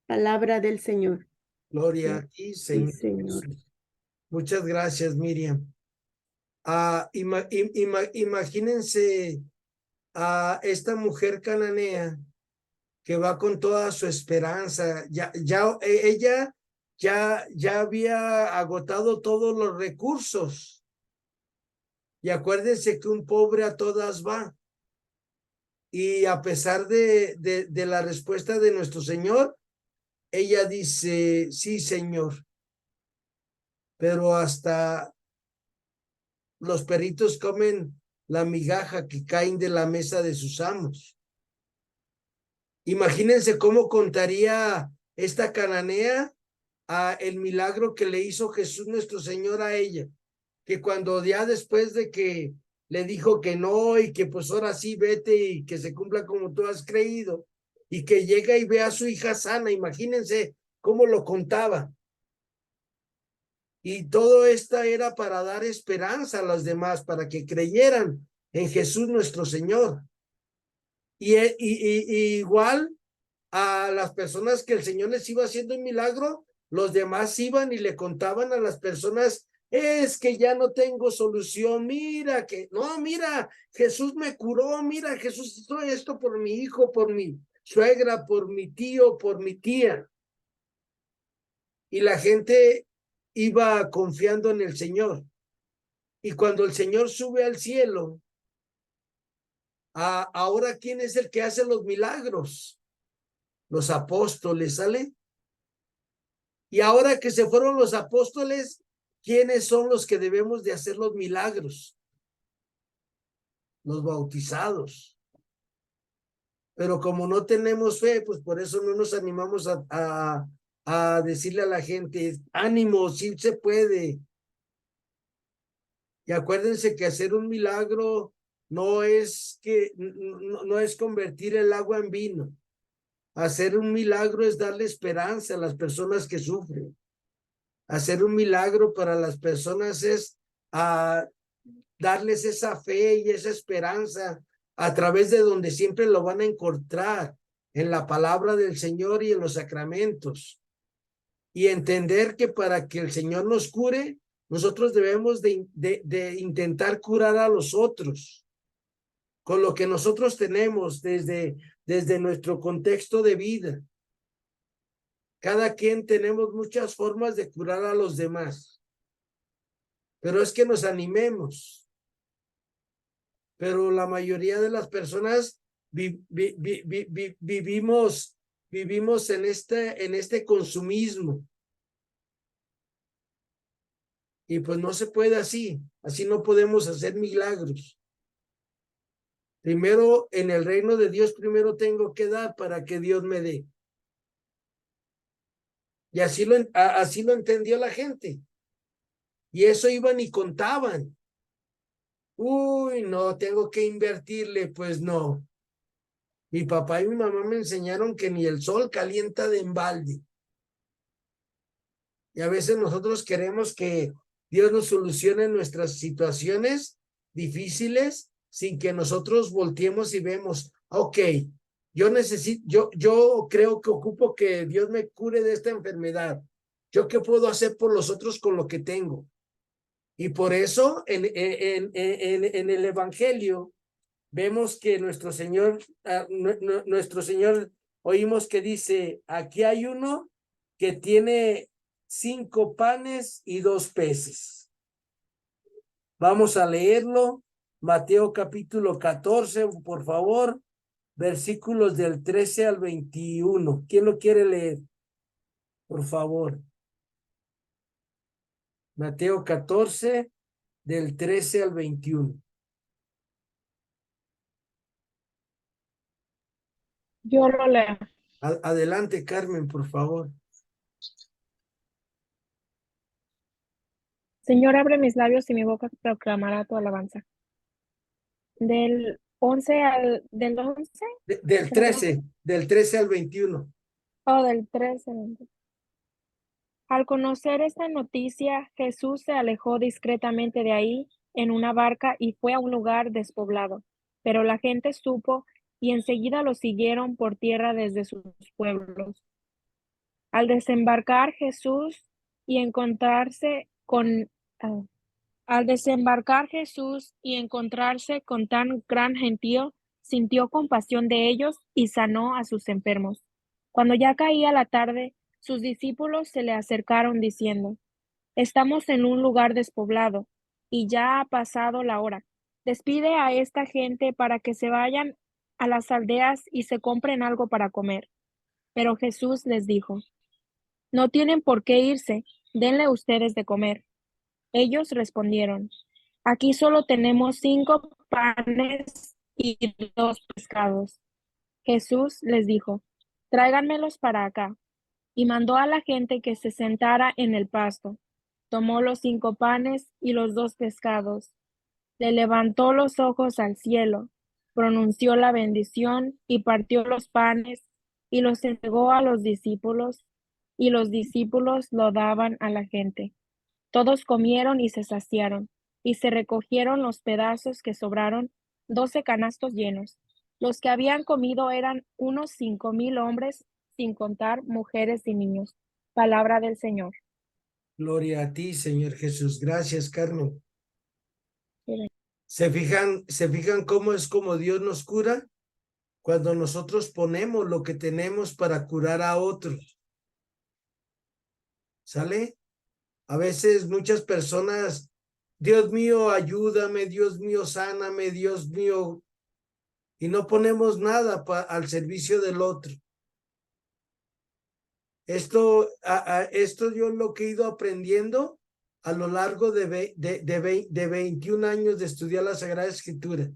Palabra del Señor. Gloria a ti, Señor. Sí, Señor. Jesús. Muchas gracias, Miriam. Imagínense a esta mujer cananea que va con toda su esperanza. Ella ya había agotado todos los recursos. Y acuérdense que un pobre a todas va. Y a pesar de la respuesta de nuestro Señor, ella dice: sí, Señor, pero hasta los perritos comen la migaja que caen de la mesa de sus amos. Imagínense cómo contaría esta cananea el milagro que le hizo Jesús nuestro Señor a ella, que cuando ya después de que le dijo que no y que pues ahora sí vete y que se cumpla como tú has creído, y que llega y ve a su hija sana. Imagínense cómo lo contaba. Y todo esto era para dar esperanza a los demás, para que creyeran en Jesús nuestro Señor. Y igual a las personas que el Señor les iba haciendo un milagro, los demás iban y le contaban a las personas: es que ya no tengo solución, mira Jesús me curó, mira, Jesús hizo esto por mi hijo, por mi suegra, por mi tío, por mi tía. Y la gente iba confiando en el Señor. Y cuando el Señor sube al cielo, ahora ¿quién es el que hace los milagros? Los apóstoles, ¿sale? Y ahora que se fueron los apóstoles, ¿quiénes son los que debemos de hacer los milagros? Los bautizados. Pero como no tenemos fe, pues por eso no nos animamos a decirle a la gente, ánimo, sí se puede. Y acuérdense que hacer un milagro no es no es convertir el agua en vino. Hacer un milagro es darle esperanza a las personas que sufren. Hacer un milagro para las personas es darles esa fe y esa esperanza a través de donde siempre lo van a encontrar, en la palabra del Señor y en los sacramentos. Y entender que para que el Señor nos cure, nosotros debemos de intentar curar a los otros con lo que nosotros tenemos desde nuestro contexto de vida. Cada quien tenemos muchas formas de curar a los demás, pero es que nos animemos. Pero la mayoría de las personas vivimos en este consumismo. Y pues no se puede así no podemos hacer milagros. Primero, en el reino de Dios, primero tengo que dar para que Dios me dé. Y así lo entendió la gente. Y eso iban y contaban. Uy, no, tengo que invertirle, pues no. Mi papá y mi mamá me enseñaron que ni el sol calienta de embalde. Y a veces nosotros queremos que Dios nos solucione nuestras situaciones difíciles sin que nosotros volteemos y vemos, ok, yo creo que ocupo que Dios me cure de esta enfermedad. ¿Yo qué puedo hacer por los otros con lo que tengo? Y por eso en el Evangelio vemos que nuestro Señor, oímos que dice, aquí hay uno que tiene 5 panes y 2 peces. Vamos a leerlo, Mateo capítulo 14, por favor, versículos del 13 al 21. ¿Quién lo quiere leer? Por favor. Mateo 14, del 13 al 21. Yo lo leo. Adelante, Carmen, por favor. Señor, abre mis labios y mi boca proclamará tu alabanza. Del 11 al... ¿Del 11? Del 13 al 21. Oh, del 13. Al conocer esta noticia, Jesús se alejó discretamente de ahí en una barca y fue a un lugar despoblado. Pero la gente supo y enseguida lo siguieron por tierra desde sus pueblos. Al desembarcar Jesús y encontrarse con tan gran gentío, sintió compasión de ellos y sanó a sus enfermos. Cuando ya caía la tarde, sus discípulos se le acercaron diciendo: Estamos en un lugar despoblado y ya ha pasado la hora. Despide a esta gente para que se vayan a las aldeas y se compren algo para comer. Pero Jesús les dijo: No tienen por qué irse, denle ustedes de comer. Ellos respondieron: Aquí solo tenemos 5 panes y 2 pescados. Jesús les dijo: Tráiganmelos para acá. Y mandó a la gente que se sentara en el pasto. Tomó los 5 panes y los 2 pescados. Le levantó los ojos al cielo, pronunció la bendición y partió los panes y los entregó a los discípulos, y los discípulos lo daban a la gente. Todos comieron y se saciaron, y se recogieron los pedazos que sobraron, 12 canastos llenos. Los que habían comido eran unos 5,000 hombres, sin contar mujeres y niños. Palabra del Señor. Gloria a ti, Señor Jesús. Gracias, Carmen. ¿Se fijan cómo Dios nos cura? Cuando nosotros ponemos lo que tenemos para curar a otros. ¿Sale? A veces muchas personas, Dios mío, ayúdame, Dios mío, sáname, Dios mío, y no ponemos nada al servicio del otro. Esto yo lo que he ido aprendiendo a lo largo de 21 años de estudiar la Sagrada Escritura.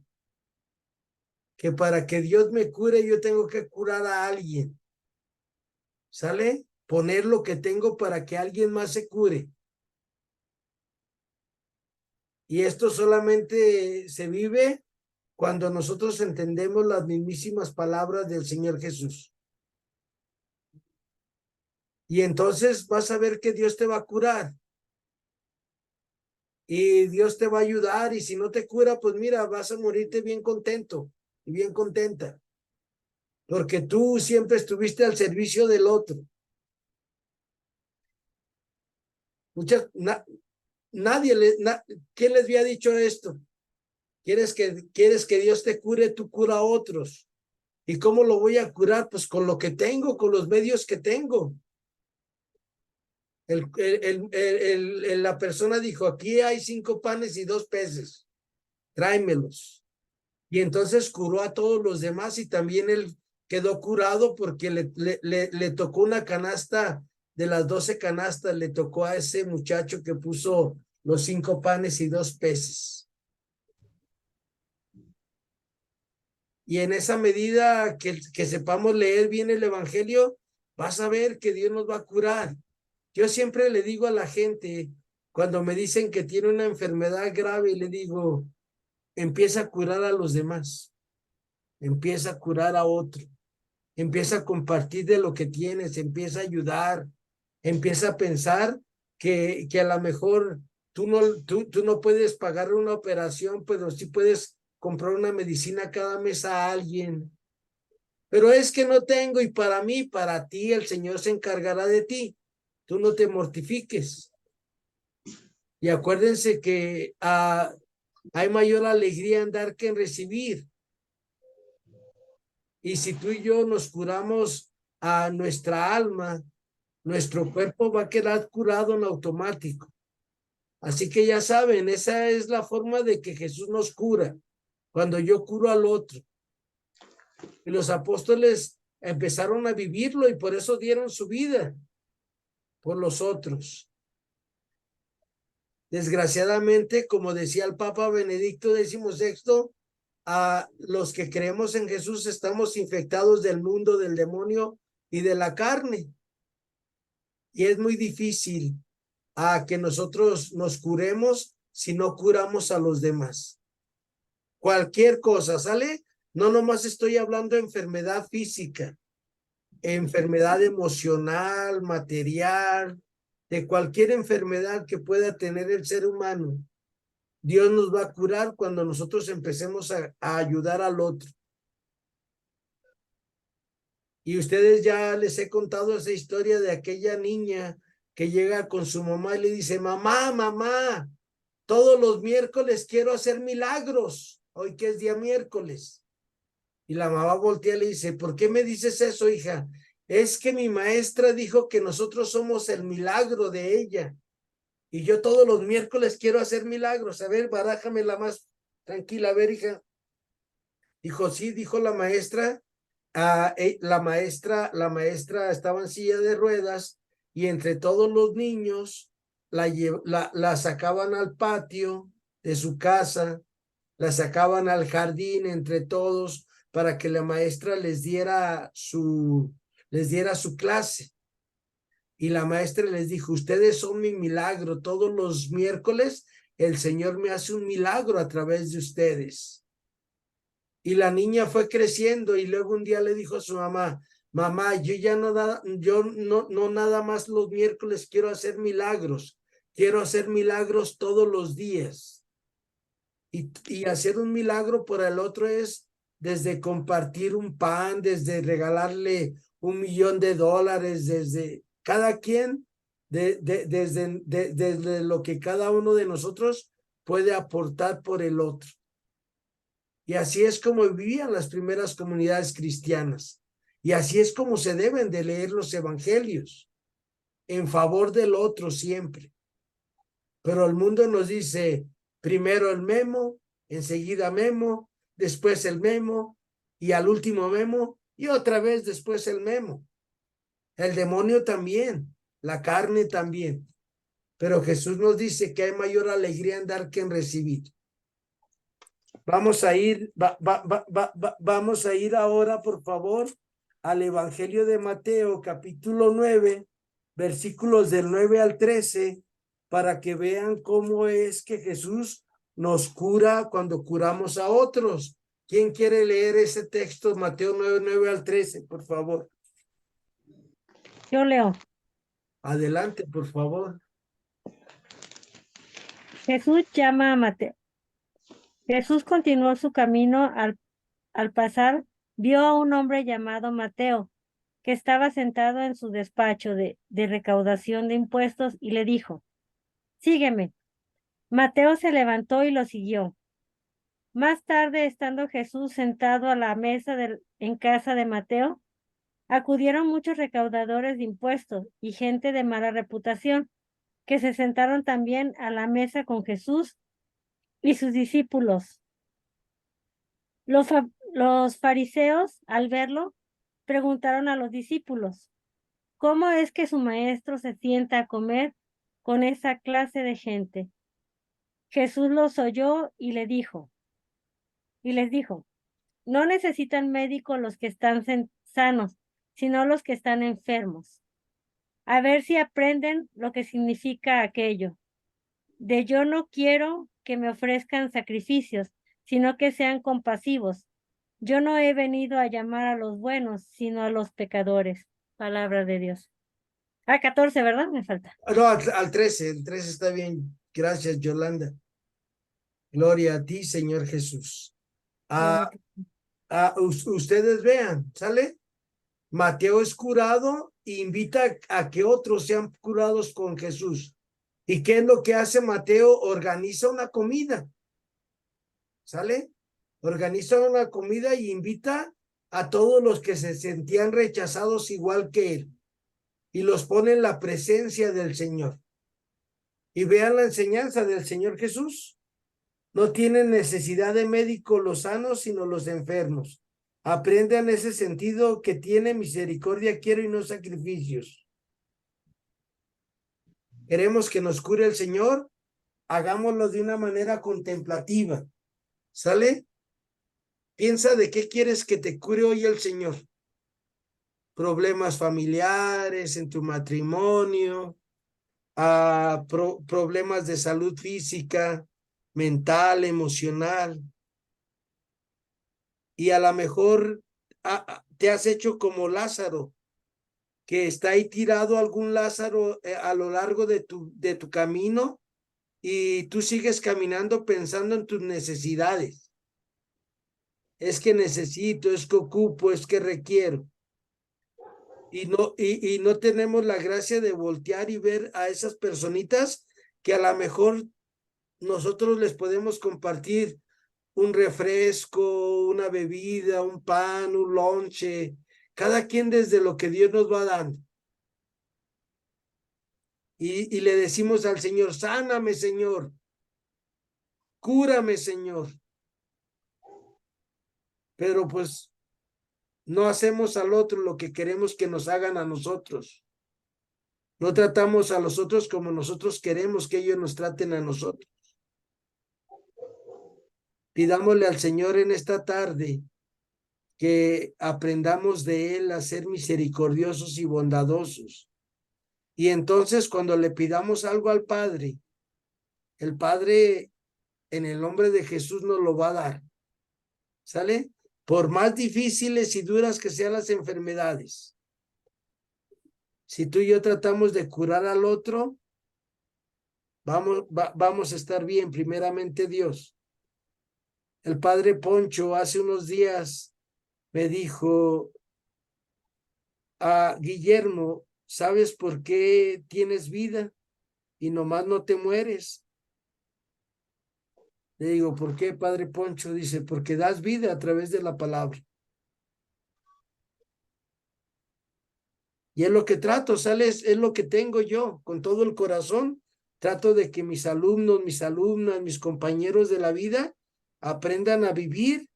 que para que Dios me cure, yo tengo que curar a alguien. ¿Sale? Poner lo que tengo para que alguien más se cure. Y esto solamente se vive cuando nosotros entendemos las mismísimas palabras del Señor Jesús. Y entonces vas a ver que Dios te va a curar. Y Dios te va a ayudar. Y si no te cura, pues mira, vas a morirte bien contento y bien contenta. Porque tú siempre estuviste al servicio del otro. ¿Quién les había dicho esto? ¿Quieres que Dios te cure? Tú cura a otros. ¿Y cómo lo voy a curar? Pues con lo que tengo, con los medios que tengo. La persona dijo, aquí hay 5 panes y 2 peces. Tráemelos. Y entonces curó a todos los demás y también él quedó curado porque le tocó una canasta de las 12 canastas, le tocó a ese muchacho que puso los 5 panes y 2 peces. Y en esa medida que sepamos leer bien el evangelio, vas a ver que Dios nos va a curar. Yo siempre le digo a la gente, cuando me dicen que tiene una enfermedad grave, le digo, empieza a curar a los demás, empieza a curar a otro, empieza a compartir de lo que tienes, empieza a ayudar, empieza a pensar que a lo mejor tú no puedes pagar una operación, pero sí puedes comprar una medicina cada mes a alguien. Pero es que no tengo, y para mí, para ti, el Señor se encargará de ti. Tú no te mortifiques. Y acuérdense que hay mayor alegría en dar que en recibir. Y si tú y yo nos curamos a nuestra alma, nuestro cuerpo va a quedar curado en automático. Así que ya saben, esa es la forma de que Jesús nos cura, cuando yo curo al otro. Y los apóstoles empezaron a vivirlo y por eso dieron su vida por los otros. Desgraciadamente, como decía el Papa Benedicto XVI, a los que creemos en Jesús estamos infectados del mundo, del demonio y de la carne. Y es muy difícil que nosotros nos curemos si no curamos a los demás. Cualquier cosa, ¿sale? No nomás estoy hablando de enfermedad física, enfermedad emocional, material, de cualquier enfermedad que pueda tener el ser humano. Dios nos va a curar cuando nosotros empecemos a ayudar al otro. Y ustedes ya les he contado esa historia de aquella niña que llega con su mamá y le dice, mamá, mamá, todos los miércoles quiero hacer milagros, hoy que es día miércoles. Y la mamá voltea y le dice, ¿por qué me dices eso, hija? Es que mi maestra dijo que nosotros somos el milagro de ella. Y yo todos los miércoles quiero hacer milagros. A ver, barájamela más tranquila. A ver, hija. Dijo, sí, dijo la maestra. La maestra estaba en silla de ruedas y entre todos los niños la sacaban al patio de su casa, la sacaban al jardín entre todos para que la maestra les diera su clase. Y la maestra les dijo, ustedes son mi milagro. Todos los miércoles el Señor me hace un milagro a través de ustedes. Y la niña fue creciendo y luego un día le dijo a su mamá, mamá, yo no nada más los miércoles quiero hacer milagros todos los días. Y hacer un milagro por el otro es desde compartir un pan, desde regalarle $1,000,000, desde cada quien, desde lo que cada uno de nosotros puede aportar por el otro. Y así es como vivían las primeras comunidades cristianas. Y así es como se deben de leer los evangelios, en favor del otro siempre. Pero el mundo nos dice, primero el memo, enseguida memo, después el memo, y al último memo, y otra vez después el memo. El demonio también, la carne también. Pero Jesús nos dice que hay mayor alegría en dar que en recibir. Vamos a ir, vamos a ir ahora, por favor, al Evangelio de Mateo, capítulo 9, versículos del 9 al 13, para que vean cómo es que Jesús nos cura cuando curamos a otros. ¿Quién quiere leer ese texto? Mateo 9, 9 al 13, por favor. Yo leo. Adelante, por favor. Jesús llama a Mateo. Jesús continuó su camino. Al pasar, vio a un hombre llamado Mateo, que estaba sentado en su despacho de recaudación de impuestos y le dijo, sígueme. Mateo se levantó y lo siguió. Más tarde, estando Jesús sentado a la mesa en casa de Mateo, acudieron muchos recaudadores de impuestos y gente de mala reputación, que se sentaron también a la mesa con Jesús y sus discípulos. Los fariseos, al verlo, preguntaron a los discípulos, ¿cómo es que su maestro se sienta a comer con esa clase de gente? Jesús los oyó y les dijo, no necesitan médico los que están sanos, sino los que están enfermos. A ver si aprenden lo que significa aquello. De yo no quiero que me ofrezcan sacrificios, sino que sean compasivos. Yo no he venido a llamar a los buenos, sino a los pecadores. Palabra de Dios. 14, ¿verdad? Me falta. No, al 13, el 13 está bien. Gracias, Yolanda. Gloria a ti, Señor Jesús. Ustedes vean, ¿sale? Mateo es curado e invita a que otros sean curados con Jesús. ¿Y qué es lo que hace Mateo? Organiza una comida. ¿Sale? Organiza una comida y invita a todos los que se sentían rechazados igual que él. Y los pone en la presencia del Señor. Y vean la enseñanza del Señor Jesús. No tienen necesidad de médico los sanos, sino los enfermos. Aprendan ese sentido que tiene misericordia quiero y no sacrificios. Queremos que nos cure el Señor, hagámoslo de una manera contemplativa. ¿Sale? Piensa de qué quieres que te cure hoy el Señor. Problemas familiares en tu matrimonio, problemas de salud física, mental, emocional. Y a lo mejor te has hecho como Lázaro, que está ahí tirado algún Lázaro a lo largo de tu camino y tú sigues caminando pensando en tus necesidades. Es que necesito, es que ocupo, es que requiero. Y no tenemos la gracia de voltear y ver a esas personitas que a lo mejor nosotros les podemos compartir un refresco, una bebida, un pan, un lonche, cada quien desde lo que Dios nos va dando. Y le decimos al Señor, sáname, Señor, cúrame, Señor. Pero pues no hacemos al otro lo que queremos que nos hagan a nosotros. No tratamos a los otros como nosotros queremos que ellos nos traten a nosotros. Pidámosle al Señor en esta tarde que aprendamos de Él a ser misericordiosos y bondadosos. Y entonces cuando le pidamos algo al Padre, el Padre en el nombre de Jesús nos lo va a dar. ¿Sale? Por más difíciles y duras que sean las enfermedades. Si tú y yo tratamos de curar al otro, vamos a estar bien, primeramente Dios. El Padre Poncho hace unos días me dijo, Guillermo, ¿sabes por qué tienes vida y nomás no te mueres? Le digo, ¿por qué, Padre Poncho? Dice, porque das vida a través de la palabra. Y es lo que trato, ¿sales? Es lo que tengo yo, con todo el corazón. Trato de que mis alumnos, mis alumnas, mis compañeros de la vida aprendan a vivir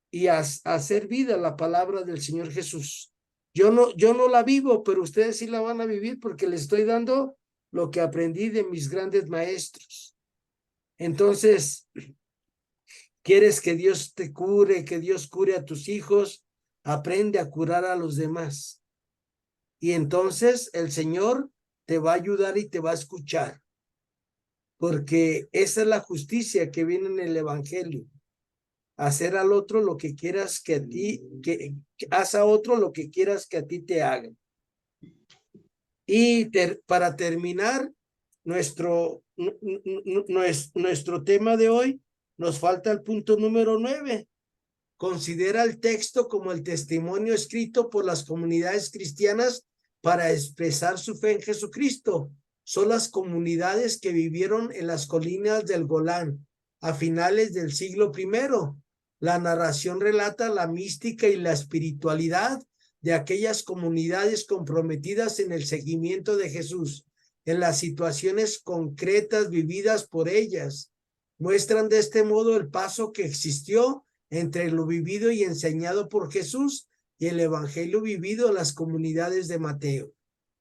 y a hacer vida la palabra del Señor Jesús. Yo no la vivo, pero ustedes sí la van a vivir porque les estoy dando lo que aprendí de mis grandes maestros. Entonces, ¿Quieres que Dios te cure, que Dios cure a tus hijos? Aprende a curar a los demás. Y entonces el Señor te va a ayudar y te va a escuchar. Porque esa es la justicia que viene en el Evangelio. Hacer al otro lo que quieras que a ti, que haz a otro lo que quieras que a ti te hagan. Y para terminar nuestro tema de hoy, nos falta el punto número 9. Considera el texto como el testimonio escrito por las comunidades cristianas para expresar su fe en Jesucristo. Son las comunidades que vivieron en las colinas del Golán a finales del siglo I. La narración relata la mística y la espiritualidad de aquellas comunidades comprometidas en el seguimiento de Jesús, en las situaciones concretas vividas por ellas. Muestran de este modo el paso que existió entre lo vivido y enseñado por Jesús y el evangelio vivido en las comunidades de Mateo.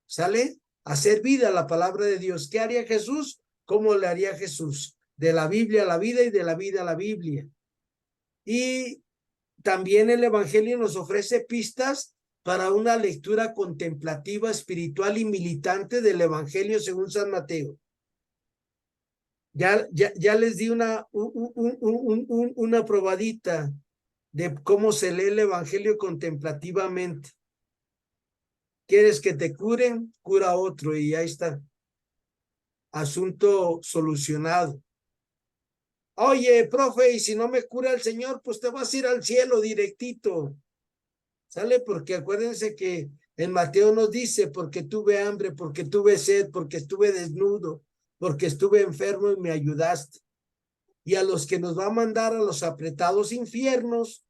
¿Sale? Hacer vida la palabra de Dios. ¿Qué haría Jesús? ¿Cómo le haría Jesús? De la Biblia a la vida y de la vida a la Biblia. Y también el evangelio nos ofrece pistas para una lectura contemplativa, espiritual y militante del evangelio según San Mateo. Ya les di una probadita de cómo se lee el evangelio contemplativamente. ¿Quieres que te curen? Cura a otro y ahí está. Asunto solucionado. Oye, profe, y si no me cura el Señor, pues te vas a ir al cielo directito. ¿Sale? Porque acuérdense que en Mateo nos dice, porque tuve hambre, porque tuve sed, porque estuve desnudo, porque estuve enfermo y me ayudaste. Y a los que nos va a mandar a los apretados infiernos,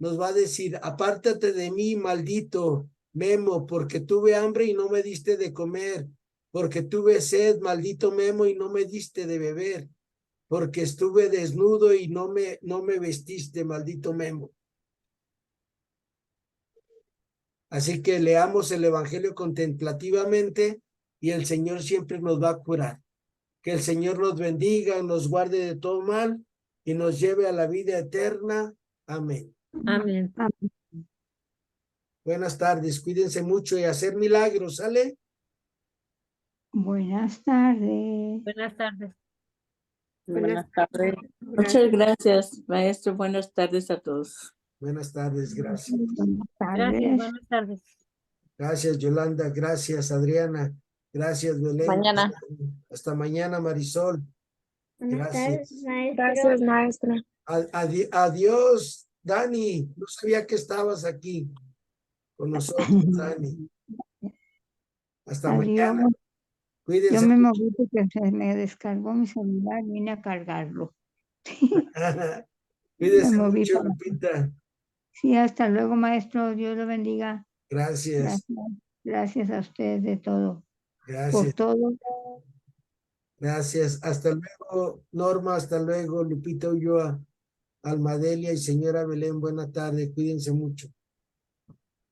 nos va a decir, apártate de mí, maldito Memo, porque tuve hambre y no me diste de comer, porque tuve sed, maldito Memo, y no me diste de beber, porque estuve desnudo y no me vestiste, maldito Memo. Así que leamos el evangelio contemplativamente y el Señor siempre nos va a curar. Que el Señor nos bendiga, nos guarde de todo mal y nos lleve a la vida eterna. Amén. Amén. Buenas tardes, cuídense mucho y hacer milagros, ¿sale? Buenas tardes. Buenas tardes. Buenas tardes. Muchas gracias, maestro. Buenas tardes a todos. Buenas tardes, gracias. Buenas Gracias, tardes. buenas tardes. Gracias, Yolanda, gracias, Adriana, gracias, Belén. Mañana. Hasta mañana, Marisol. Gracias. Gracias, maestra. Adiós, Dani. No sabía que estabas aquí con nosotros, Dani. Hasta Adiós. mañana. Yo Cuídense. me moví porque se me descargó mi celular y vine a cargarlo. Cuídense Me moví mucho, para- Lupita. Sí, hasta luego, maestro. Dios lo bendiga. Gracias. Gracias a usted de todo. Por Gracias. todo. Gracias. Hasta luego, Norma. Hasta luego, Lupita Ulloa, Almadelia y señora Belén. Buena tarde. Cuídense mucho.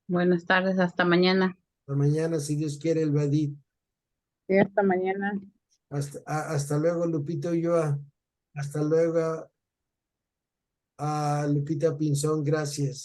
Buenas tardes, hasta mañana. Hasta mañana, si Dios quiere, el Badí. Sí, hasta mañana. Hasta luego, Lupita Ulloa. Hasta luego, a Lupita Pinzón. Gracias.